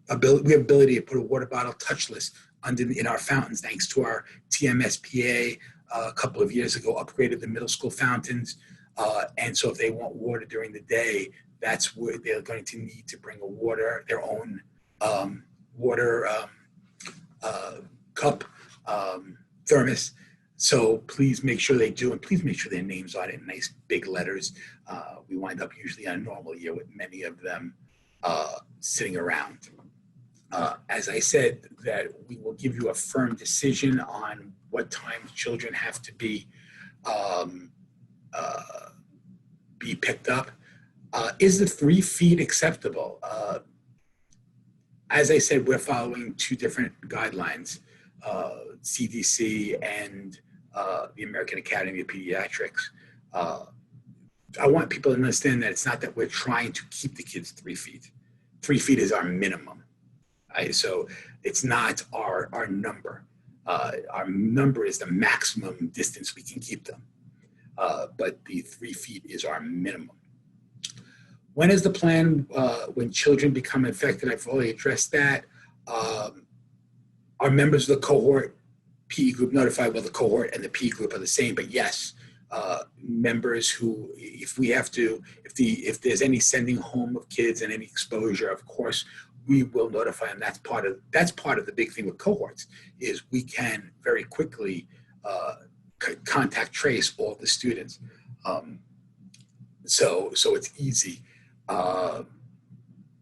ability. We have ability to put a water bottle touchless in our fountains, thanks to our TMSPA. A couple of years ago, upgraded the middle school fountains. And so if they want water during the day, that's where they're going to need to bring their own water cup, thermos. So please make sure they do, and please make sure their names on it in nice big letters. We wind up usually on a normal year with many of them sitting around. As I said, that we will give you a firm decision on what time children have to be picked up. Is the 3 feet acceptable? As I said, we're following 2 different guidelines, CDC and the American Academy of Pediatrics. I want people to understand that it's not that we're trying to keep the kids 3 feet. 3 feet is our minimum. So it's not our number. Our number is the maximum distance we can keep them. But the 3 feet is our minimum. When is the plan when children become infected? I've already addressed that. Are members of the cohort PE group notified? Well, the cohort and the PE group are the same, but yes, members who, if there's any sending home of kids and any exposure, of course, we will notify them. That's part of the big thing with cohorts, is we can very quickly contact trace all the students. So it's easy.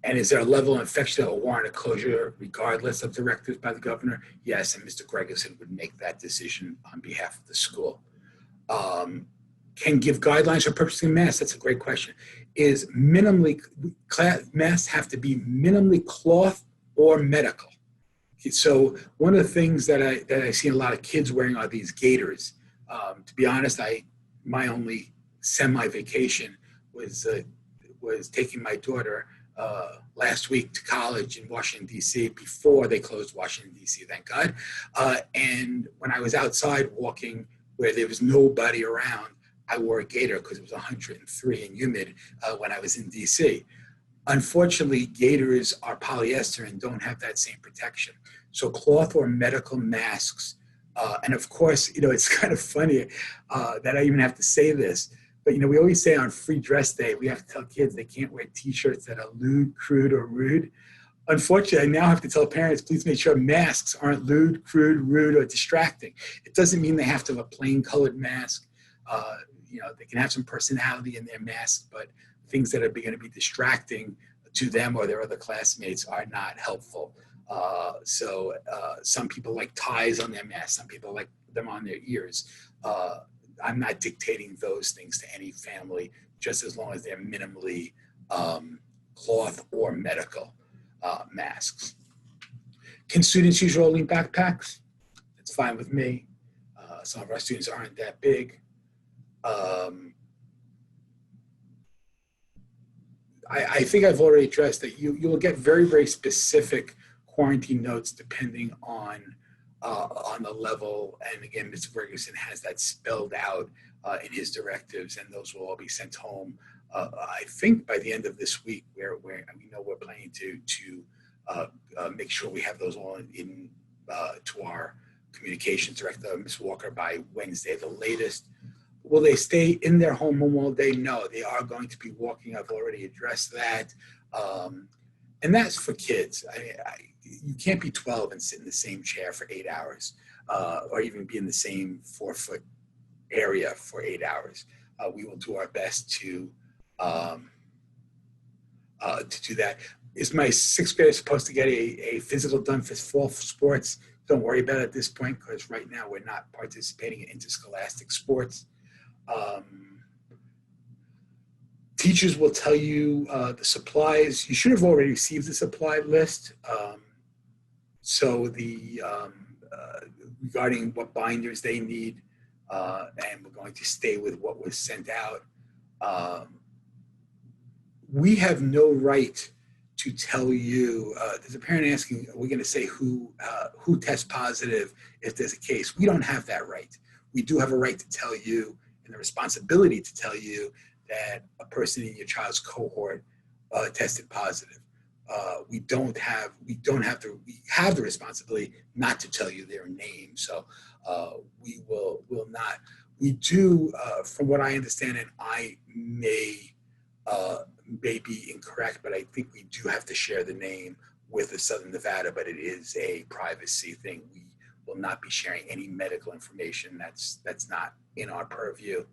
And is there a level of infection that will warrant a closure regardless of directives by the governor? Yes, and Mr. Gregerson would make that decision on behalf of the school. Can give guidelines for purchasing masks? That's a great question. Is masks have to be minimally cloth or medical? So one of the things that I see a lot of kids wearing are these gaiters. To be honest, my only semi-vacation was taking my daughter last week to college in Washington, D.C. before they closed Washington, D.C., thank God. And when I was outside walking where there was nobody around, I wore a gaiter because it was 103 and humid when I was in D.C. Unfortunately, gaiters are polyester and don't have that same protection. So cloth or medical masks, and of course, it's kind of funny that I even have to say this, but we always say on Free Dress Day, we have to tell kids they can't wear t-shirts that are lewd, crude, or rude. Unfortunately, I now have to tell parents, please make sure masks aren't lewd, crude, rude, or distracting. It doesn't mean they have to have a plain colored mask. They can have some personality in their mask, but things that are going to be distracting to them or their other classmates are not helpful. So some people like ties on their masks. Some people like them on their ears. I'm not dictating those things to any family, just as long as they're minimally cloth or medical masks. Can students use rolling backpacks? That's fine with me. Some of our students aren't that big. I think I've already addressed that you will get very, very specific quarantine notes depending on the level. And again, Mr. Ferguson has that spelled out in his directives, and those will all be sent home. I think by the end of this week, where we know we're planning to make sure we have those all in to our communications director, Ms. Walker, by Wednesday, the latest. Will they stay in their home all day? No, they are going to be walking. I've already addressed that. And that's for kids. You can't be 12 and sit in the same chair for 8 hours or even be in the same 4-foot area for 8 hours. We will do our best to do that. Is my 6th grader supposed to get a physical done for fall sports? Don't worry about it at this point, because right now we're not participating in interscholastic sports. Teachers will tell you the supplies. You should have already received the supply list. So regarding what binders they need, and we're going to stay with what was sent out. We have no right to tell you, there's a parent asking, are we going to say who tests positive if there's a case? We don't have that right. We do have a right to tell you, and the responsibility to tell you, that a person in your child's cohort tested positive. We have the responsibility not to tell you their name. So we will not. We do, from what I understand, and I may be incorrect, but I think we do have to share the name with the Southern Nevada, but it is a privacy thing. We will not be sharing any medical information. That's not in our purview.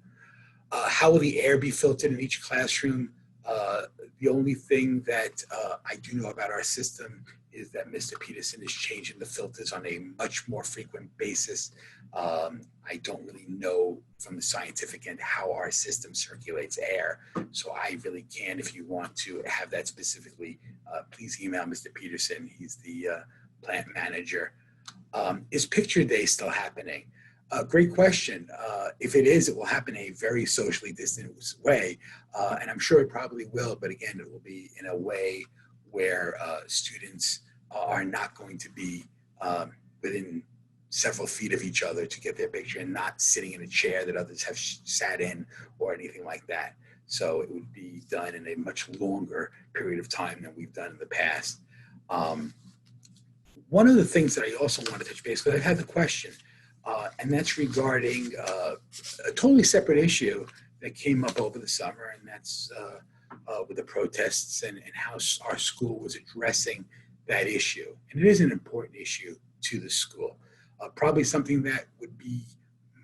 How will the air be filtered in each classroom? The only thing that I do know about our system is that Mr. Peterson is changing the filters on a much more frequent basis. I don't really know from the scientific end how our system circulates air. So I really can, if you want to have that specifically, please email Mr. Peterson. He's the plant manager. Is picture day still happening? Great question. If it is, it will happen in a very socially distant way. And I'm sure it probably will, but again, it will be in a way where students are not going to be within several feet of each other to get their picture, and not sitting in a chair that others have sat in or anything like that. So it would be done in a much longer period of time than we've done in the past. One of the things that I also want to touch base with, I've had the question, and that's regarding a totally separate issue that came up over the summer, and that's with the protests and how our school was addressing that issue. And it is an important issue to the school, probably something that would be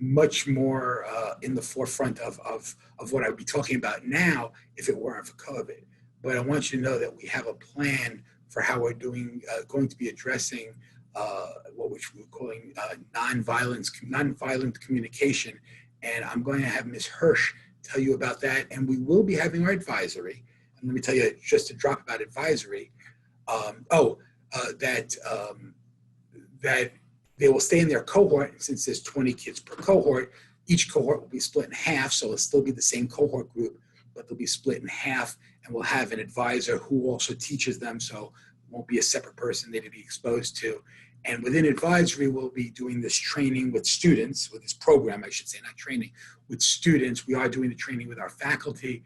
much more in the forefront of what I would be talking about now if it weren't for COVID. But I want you to know that we have a plan for how we're going to be addressing what we're calling nonviolent communication. And I'm going to have Ms. Hirsch tell you about that. And we will be having our advisory. And let me tell you just to drop about advisory. That they will stay in their cohort. Since there's 20 kids per cohort, each cohort will be split in half. So it'll still be the same cohort group, but they'll be split in half, and we'll have an advisor who also teaches them, so it won't be a separate person they'd be exposed to. And within advisory, we'll be doing this training with students, with this program, I should say, not training, with students. We are doing the training with our faculty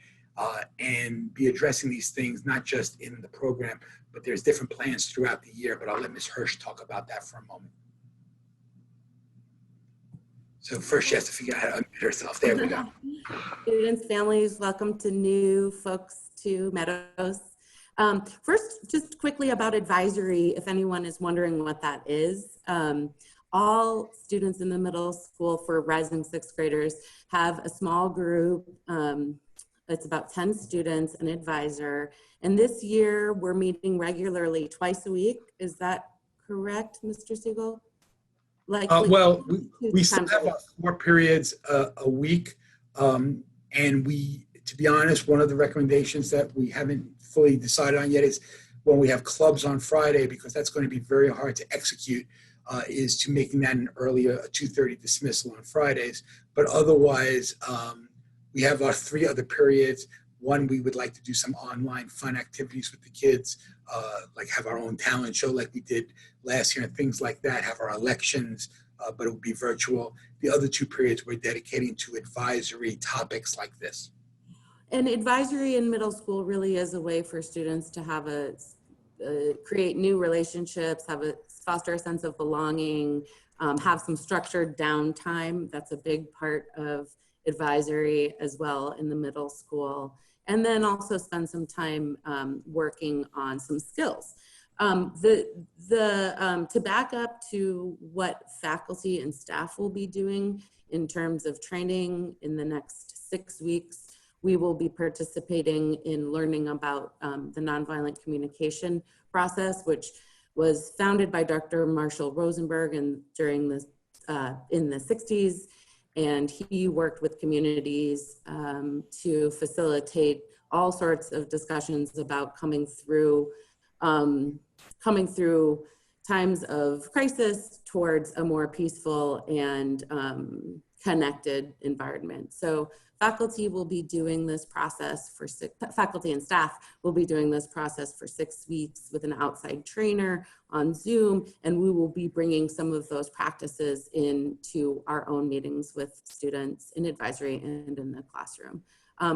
and be addressing these things, not just in the program, but there's different plans throughout the year. But I'll let Ms. Hirsch talk about that for a moment. So first she has to figure out how to unmute herself. There we go. Students, families, welcome to new folks to Meadows. First, just quickly about advisory, if anyone is wondering what that is. All students in the middle school for rising sixth graders have a small group. It's about 10 students, an advisor. And this year we're meeting regularly twice a week. Is that correct, Mr. Siegel? Well, we still have 4 periods a week. And we, to be honest, one of the recommendations that we haven't fully decided on yet is when we have clubs on Friday, because that's going to be very hard to execute, is to making that an earlier 2:30 dismissal on Fridays. But otherwise, we have our 3 other periods. One, we would like to do some online fun activities with the kids, like have our own talent show like we did last year and things like that, have our elections, but it would be virtual. The other 2 periods we're dedicating to advisory topics like this. And advisory in middle school really is a way for students to have create new relationships, foster a sense of belonging, have some structured downtime. That's a big part of advisory as well in the middle school. And then also spend some time working on some skills. To back up to what faculty and staff will be doing in terms of training in the next 6 weeks, we will be participating in learning about the nonviolent communication process, which was founded by Dr. Marshall Rosenberg in the 60s. And he worked with communities to facilitate all sorts of discussions about coming through times of crisis towards a more peaceful and connected environment. So faculty will be doing this process faculty and staff will be doing this process for 6 weeks with an outside trainer on Zoom, and we will be bringing some of those practices into our own meetings with students in advisory and in the classroom.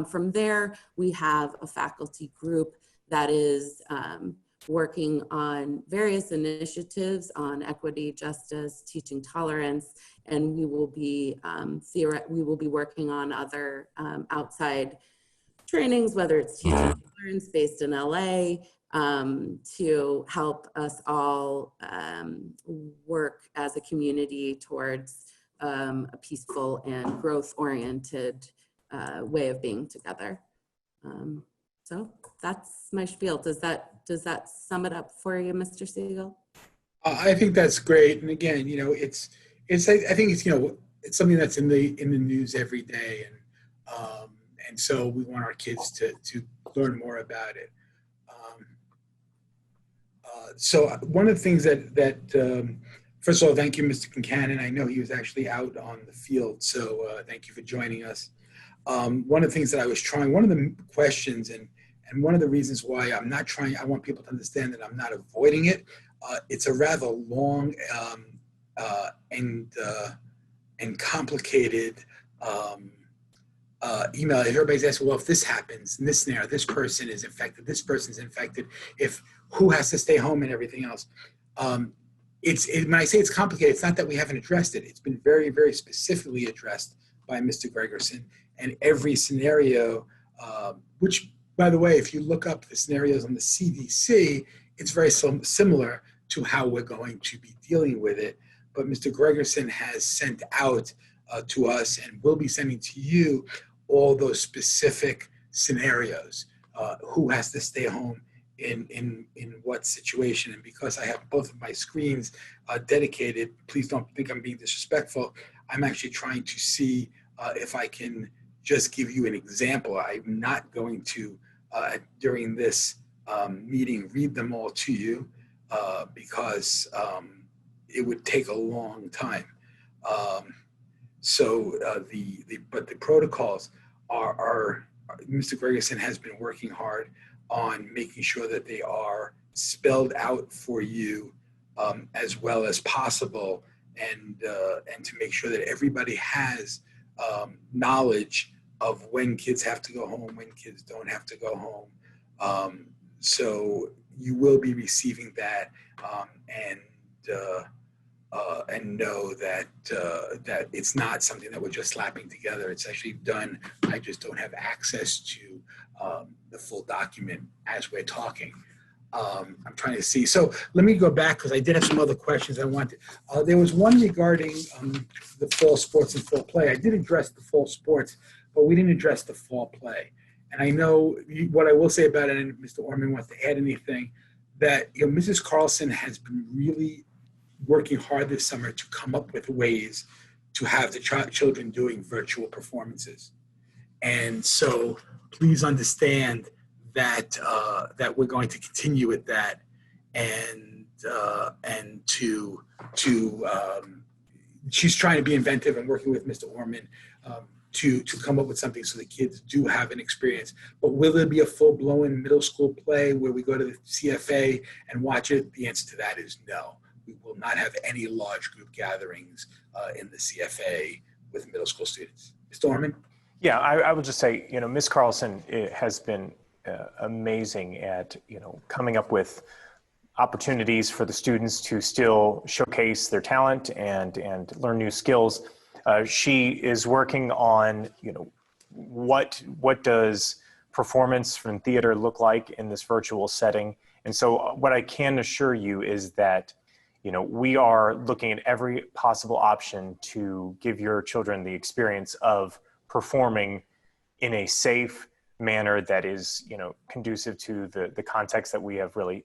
From there, we have a faculty group that is working on various initiatives on equity, justice, teaching tolerance, and we will be working on other outside trainings, whether it's teaching tolerance based in LA, to help us all work as a community towards a peaceful and growth-oriented way of being together. So that's my spiel. Does that sum it up for you, Mr. Siegel? I think that's great. And again, I think it's something that's in the news every day, and so we want our kids to learn more about it. So one of the things that first of all, thank you, Mr. Concannon. I know he was actually out on the field, so thank you for joining us. One of the things that I was trying, one of the questions and one of the reasons why I'm not trying, I want people to understand that I'm not avoiding it. It's a rather long and complicated email. Everybody's asking, well, if this happens in this scenario, this person is infected, this person's infected, who has to stay home and everything else. When I say it's complicated, it's not that we haven't addressed it. It's been very, very specifically addressed by Mr. Gregerson, and every scenario, which, by the way, if you look up the scenarios on the CDC, it's very similar to how we're going to be dealing with it. But Mr. Gregerson has sent out to us and will be sending to you all those specific scenarios. Who has to stay home in what situation? And because I have both of my screens dedicated, please don't think I'm being disrespectful. I'm actually trying to see if I can just give you an example. I'm not going to, during this meeting, read them all to you because it would take a long time. But the protocols are Mr. Gregerson has been working hard on making sure that they are spelled out for you as well as possible, and to make sure that everybody has knowledge of when kids have to go home, when kids don't have to go home. So you will be receiving that, and know that that it's not something that we're just slapping together. It's actually done. I just don't have access to the full document as we're talking. I'm trying to see. So let me go back because I did have some other questions I wanted. There was one regarding the fall sports and fall play. I did address the fall sports, but we didn't address the fall play. And I know what I will say about it, and if Mr. Orman wants to add anything, that Mrs. Carlson has been really working hard this summer to come up with ways to have the children doing virtual performances. And so please understand that that we're going to continue with that, and she's trying to be inventive and working with Mr. Orman to come up with something so the kids do have an experience. But will there be a full-blown middle school play where we go to the CFA and watch it? The answer to that is no. We will not have any large group gatherings in the CFA with middle school students. Mr. Orman? Yeah, I would just say, Ms. Carlson has been amazing at, coming up with opportunities for the students to still showcase their talent and learn new skills. She is working on, what does performance from theater look like in this virtual setting? And so what I can assure you is that we are looking at every possible option to give your children the experience of performing in a safe manner that is, conducive to the context that we have really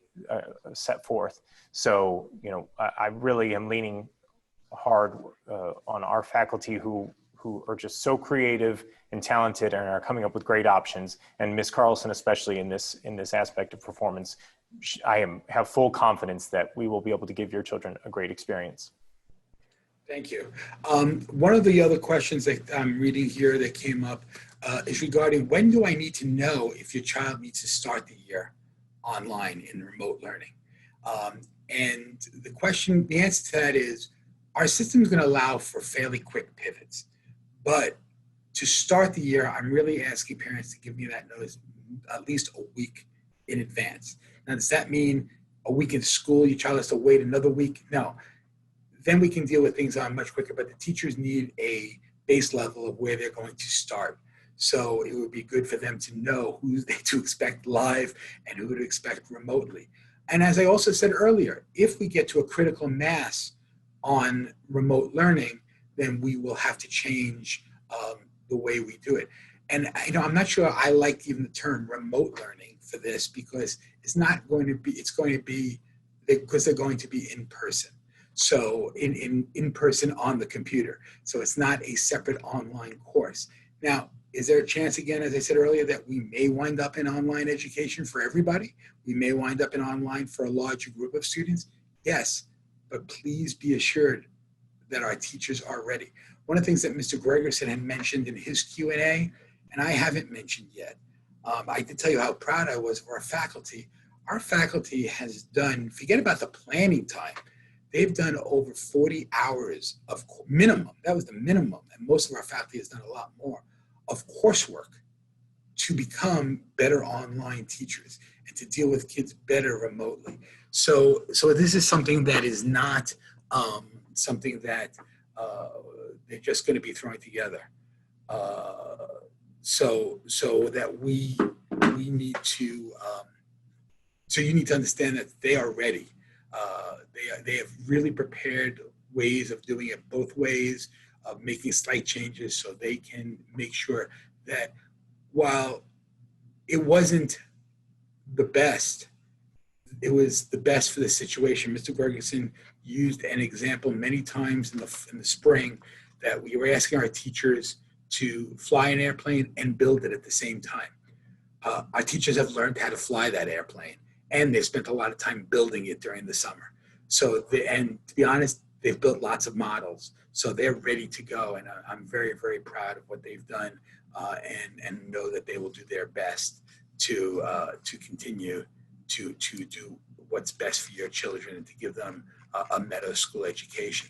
set forth. So, I really am leaning hard on our faculty who are just so creative and talented and are coming up with great options. And Ms. Carlson, especially in this aspect of performance, I have full confidence that we will be able to give your children a great experience. Thank you. One of the other questions that I'm reading here that came up is regarding when do I need to know if your child needs to start the year online in remote learning? And the answer to that is our system is going to allow for fairly quick pivots. But to start the year, I'm really asking parents to give me that notice at least a week in advance. Now, does that mean a week in school, your child has to wait another week? No. Then we can deal with things on much quicker, but the teachers need a base level of where they're going to start. So it would be good for them to know who to expect live and who to expect remotely. And as I also said earlier, if we get to a critical mass on remote learning, then we will have to change the way we do it. And I'm not sure I like even the term remote learning for this, because it's going to be because they're going to be in person. So in person on the computer. So it's not a separate online course. Now, is there a chance, again, as I said earlier, that we may wind up in online education for everybody? We may wind up in online for a larger group of students? Yes, but please be assured that our teachers are ready. One of the things that Mr. Gregerson had mentioned in his Q&A, and I haven't mentioned yet, I did tell you how proud I was of our faculty. Our faculty has done, forget about the planning time, they've done over 40 hours of minimum, that was the minimum, and most of our faculty has done a lot more, of coursework to become better online teachers and to deal with kids better remotely. So this is something that is not something that they're just going to be throwing together. So that we need to, so you need to understand that they are ready. They have really prepared ways of doing it both ways, of making slight changes so they can make sure that while it wasn't the best, it was the best for the situation. Mr. Gregerson used an example many times in the spring that we were asking our teachers to fly an airplane and build it at the same time. Our teachers have learned how to fly that airplane, and they spent a lot of time building it during the summer. And to be honest, they've built lots of models, so they're ready to go. And I'm very, very proud of what they've done, and know that they will do their best to continue to do what's best for your children and to give them a Meadows school education.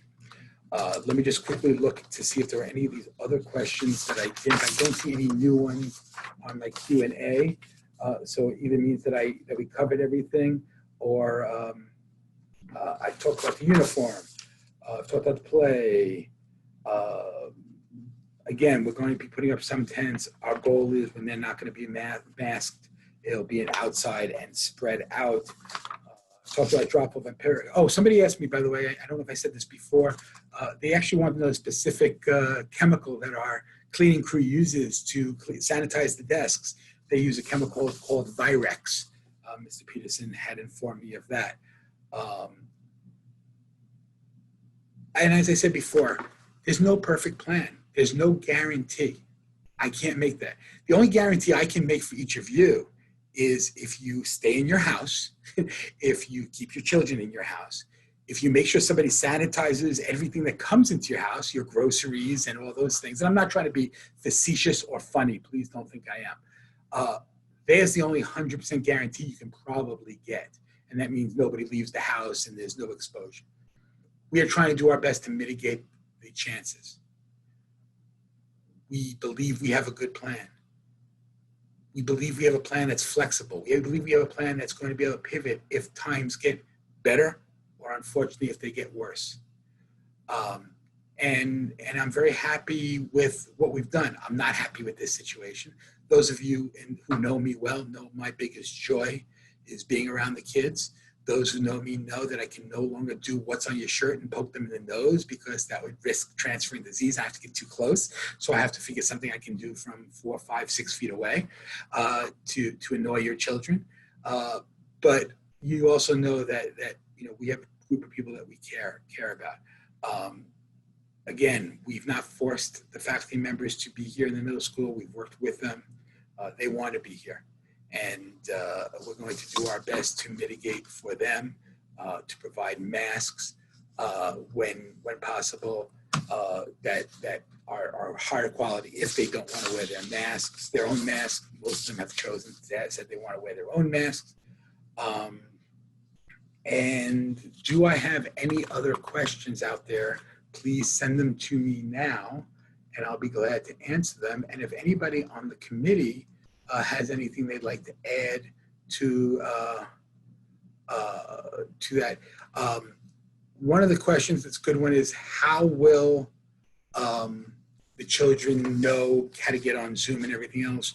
Let me just quickly look to see if there are any of these other questions that I didn't. I don't see any new ones on my Q&A. So it either means that we covered everything, or I talked about the uniform. I've talked about the play. Again, we're going to be putting up some tents. Our goal is when they're not going to be masked, it'll be an outside and spread out. Talked about drop-off and parent. Oh, somebody asked me, by the way, I don't know if I said this before, they actually want to know a specific chemical that our cleaning crew uses to sanitize the desks. They use a chemical called Virex. Mr. Peterson had informed me of that. And as I said before, there's no perfect plan. There's no guarantee. I can't make that. The only guarantee I can make for each of you is if you stay in your house, if you keep your children in your house, if you make sure somebody sanitizes everything that comes into your house, your groceries and all those things. And I'm not trying to be facetious or funny. Please don't think I am. There's the only 100% guarantee you can probably get. And that means nobody leaves the house and there's no exposure. We are trying to do our best to mitigate the chances. We believe we have a good plan. We believe we have a plan that's flexible. We believe we have a plan that's going to be able to pivot if times get better, or unfortunately, if they get worse. And I'm very happy with what we've done. I'm not happy with this situation. Those of you who know me well know my biggest joy is being around the kids. Those who know me know that I can no longer do what's on your shirt and poke them in the nose, because that would risk transferring disease. I have to get too close. So I have to figure something I can do from 4, 5, 6 feet away to annoy your children. But you also know that we have a group of people that we care about. Again, we've not forced the faculty members to be here in the middle school. We've worked with them. They want to be here. And we're going to do our best to mitigate for them, to provide masks when possible, that are higher quality if they don't want to wear their own masks. Most of them have chosen, said they want to wear their own masks. And do I have any other questions out there? Please send them to me now, and I'll be glad to answer them. And if anybody on the committee has anything they'd like to add to that. One of the questions that's a good one is, how will the children know how to get on Zoom and everything else?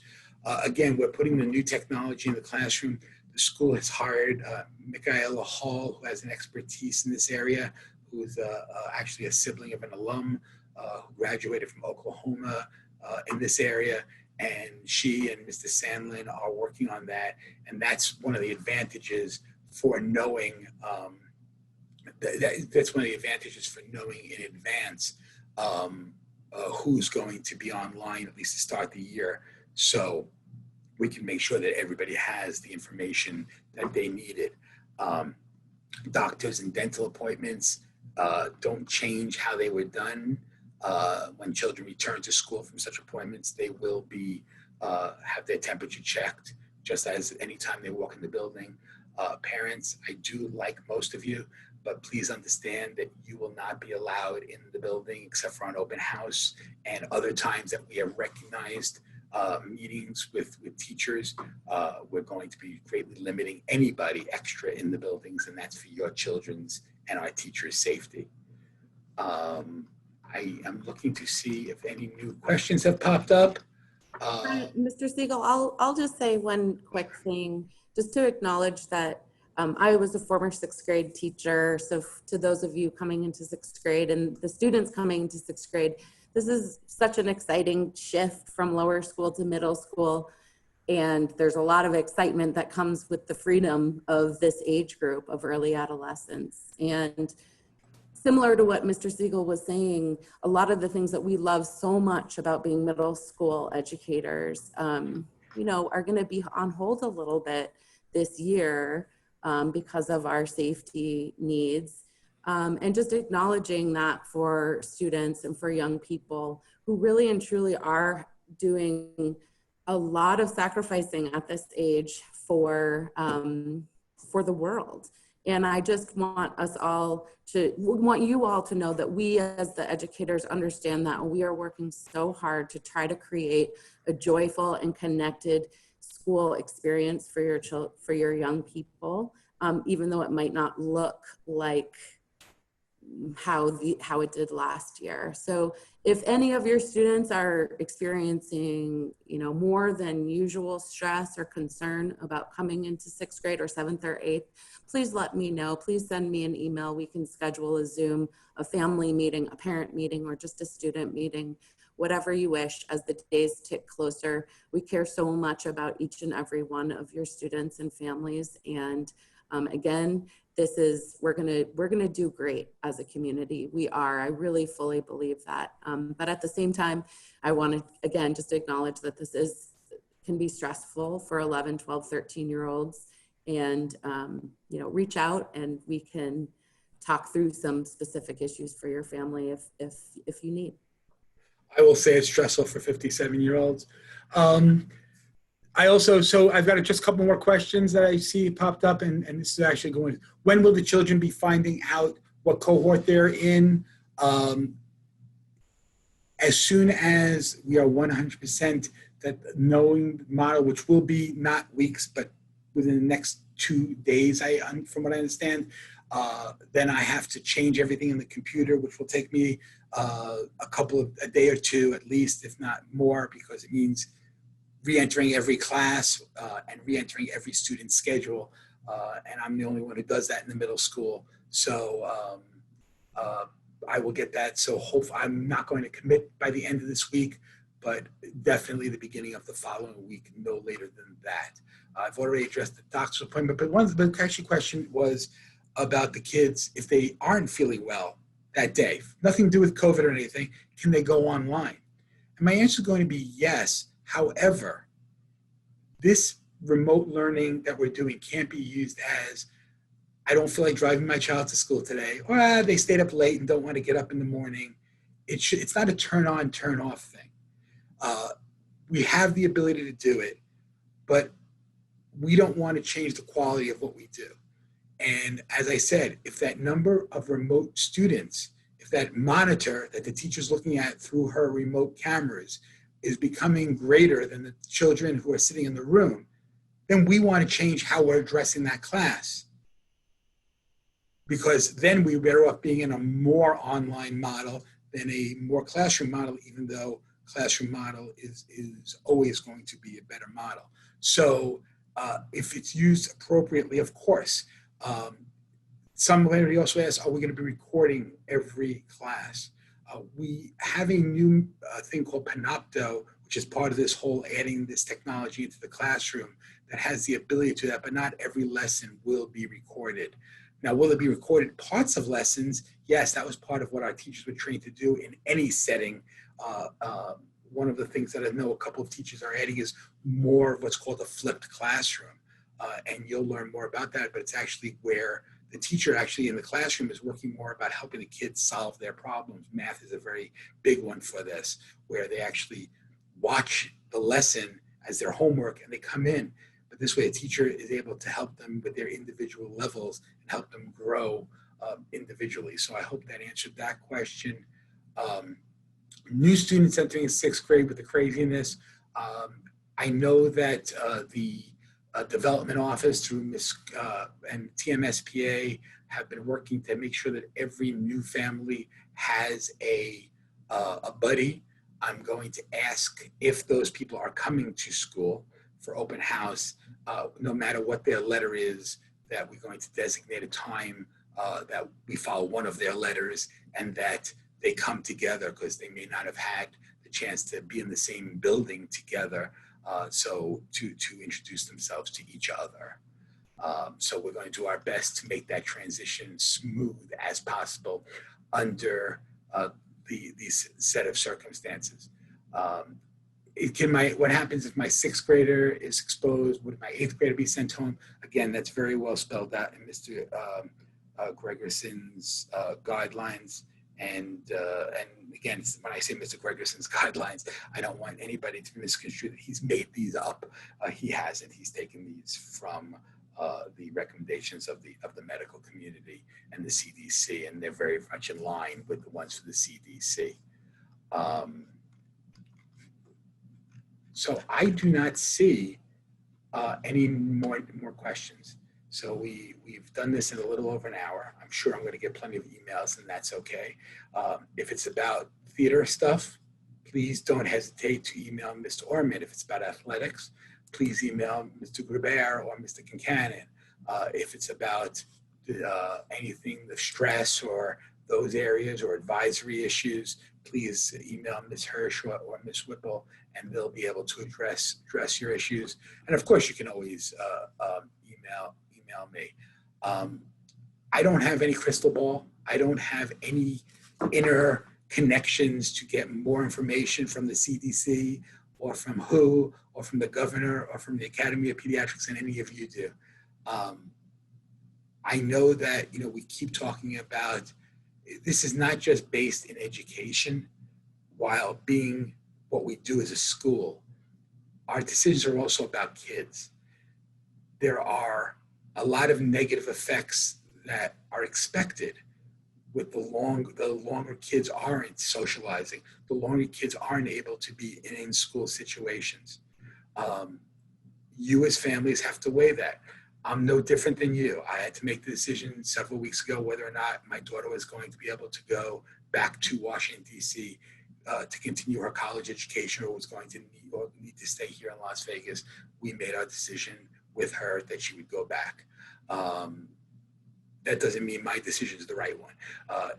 Again, we're putting the new technology in the classroom. The school has hired Michaela Hall, who has an expertise in this area, who is actually a sibling of an alum who graduated from Oklahoma in this area. And she and Mr. Sandlin are working on that. And that's one of the advantages for knowing, that's one of the advantages for knowing in advance who's going to be online, at least to start the year. So we can make sure that everybody has the information that they needed. Doctors and dental appointments don't change how they were done. When children return to school from such appointments, they will be have their temperature checked, just as anytime they walk in the building. Parents, I do like most of you, but please understand that you will not be allowed in the building except for an open house and other times that we have recognized meetings with teachers. We're going to be greatly limiting anybody extra in the buildings, and that's for your children's and our teachers' safety. I am looking to see if any new questions have popped up. Mr. Siegel, I'll just say one quick thing, just to acknowledge that I was a former 6th grade teacher. So to those of you coming into 6th grade and the students coming into 6th grade, this is such an exciting shift from lower school to middle school. And there's a lot of excitement that comes with the freedom of this age group of early adolescence. And similar to what Mr. Siegel was saying, a lot of the things that we love so much about being middle school educators, are going to be on hold a little bit this year because of our safety needs. And just acknowledging that for students and for young people who really and truly are doing a lot of sacrificing at this age for the world. And I just want you all to know that we as the educators understand that we are working so hard to try to create a joyful and connected school experience for your young people, even though it might not look like how it did last year. So if any of your students are experiencing, more than usual stress or concern about coming into 6th grade or 7th or 8th, please let me know. Please send me an email. We can schedule a Zoom, a family meeting, a parent meeting, or just a student meeting, whatever you wish as the days tick closer. We care so much about each and every one of your students and families. And again, we're gonna do great as a community. We are. I really fully believe that. But at the same time, I want to again just acknowledge that this can be stressful for 11, 12, 13-year-olds, and reach out and we can talk through some specific issues for your family if you need. I will say it's stressful for 57-year-olds. I've got just a couple more questions that I see popped up, and this is actually going, when will the children be finding out what cohort they're in? As soon as we are 100% that knowing the model, which will be not weeks, but within the next 2 days, from what I understand, then I have to change everything in the computer, which will take me a day or two at least, if not more, because it means re-entering every class and re-entering every student's schedule. And I'm the only one who does that in the middle school. So I will get that. So I'm not going to commit by the end of this week, but definitely the beginning of the following week, no later than that. I've already addressed the doctor's appointment, but the question was about the kids, if they aren't feeling well that day, nothing to do with COVID or anything, can they go online? And my answer is going to be yes. However, this remote learning that we're doing can't be used as, I don't feel like driving my child to school today, or they stayed up late and don't want to get up in the morning. It's not a turn on, turn off thing. We have the ability to do it, but we don't want to change the quality of what we do. And as I said, if that number of remote students, if that monitor that the teacher's looking at through her remote cameras is becoming greater than the children who are sitting in the room, then we want to change how we're addressing that class. Because then we're better off being in a more online model than a more classroom model, even though classroom model is always going to be a better model. So if it's used appropriately, of course. Somebody also asked, are we going to be recording every class? We have a new thing called Panopto, which is part of this whole adding this technology into the classroom that has the ability to do that, but not every lesson will be recorded. Now, will it be recorded parts of lessons? Yes, that was part of what our teachers were trained to do in any setting. One of the things that I know a couple of teachers are adding is more of what's called a flipped classroom. And you'll learn more about that, but it's actually where the teacher actually in the classroom is working more about helping the kids solve their problems. Math is a very big one for this, where they actually watch the lesson as their homework and they come in. But this way a teacher is able to help them with their individual levels and help them grow individually. So I hope that answered that question. New students entering 6th grade with the craziness. I know that the development office through and TMSPA have been working to make sure that every new family has a buddy. I'm going to ask if those people are coming to school for open house, no matter what their letter is, that we're going to designate a time that we follow one of their letters and that they come together because they may not have had the chance to be in the same building together. So to introduce themselves to each other. So we're going to do our best to make that transition smooth as possible under these set of circumstances. What happens if my 6th grader is exposed? Would my 8th grader be sent home? Again, that's very well spelled out in Mr. Gregerson's guidelines. And again, when I say Mr. Gregerson's guidelines, I don't want anybody to misconstrue that he's made these up. He hasn't. He's taken these from the recommendations of the medical community and the CDC, and they're very much in line with the ones for the CDC. So I do not see any more questions. So we've done this in a little over an hour. I'm sure I'm going to get plenty of emails, and that's okay. If it's about theater stuff, please don't hesitate to email Mr. Orman. If it's about athletics, please email Mr. Gruber or Mr. Kincannon. If it's about anything, the stress or those areas or advisory issues, please email Ms. Hirsch or Ms. Whipple, and they'll be able to address your issues. And of course, you can always email me. I don't have any crystal ball. I don't have any inner connections to get more information from the CDC or from WHO or from the governor or from the Academy of Pediatrics than any of you do. I know that, we keep talking about, this is not just based in education, while being what we do as a school. Our decisions are also about kids. There are a lot of negative effects that are expected with the longer kids aren't socializing, the longer kids aren't able to be in in-school situations. You as families have to weigh that. I'm no different than you. I had to make the decision several weeks ago whether or not my daughter was going to be able to go back to Washington, D.C. To continue her college education, or was going to need to stay here in Las Vegas. We made our decision with her that she would go back. That doesn't mean my decision is the right one.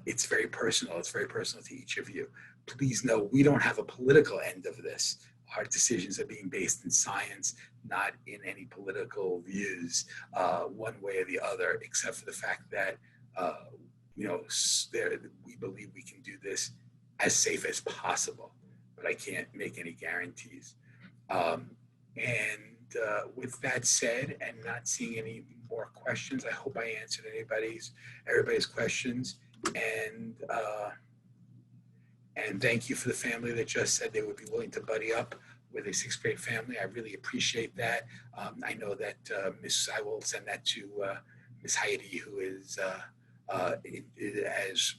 It's very personal. It's very personal to each of you. Please know we don't have a political end of this. Our decisions are being based in science, not in any political views, one way or the other, except for the fact that we believe we can do this as safe as possible, but I can't make any guarantees. With that said, and not seeing any more questions, I hope I answered everybody's questions. And thank you for the family that just said they would be willing to buddy up with a sixth grade family. I really appreciate that. I know that I will send that to Miss Heidi, who is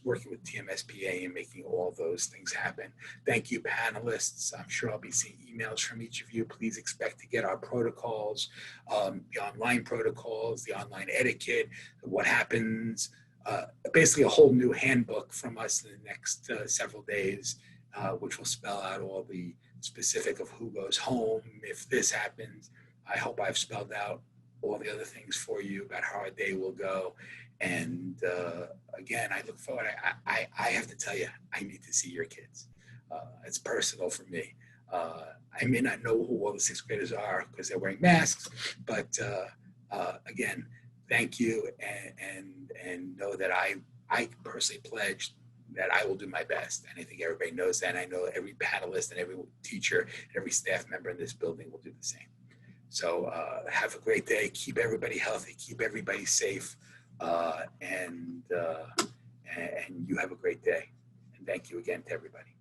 working with TMSPA and making all those things happen. Thank you, panelists. I'm sure I'll be seeing emails from each of you. Please expect to get our protocols, the online protocols, the online etiquette, what happens, basically a whole new handbook from us in the next several days, which will spell out all the specific of who goes home if this happens. I hope I've spelled out all the other things for you about how our day will go. And again, I look forward. I have to tell you, I need to see your kids. It's personal for me. I may not know who all the sixth graders are because they're wearing masks, but again, thank you, and know that I personally pledged that I will do my best. And I think everybody knows that. And I know every panelist and every teacher, and every staff member in this building will do the same. So have a great day. Keep everybody healthy. Keep everybody safe. And you have a great day. And thank you again to everybody.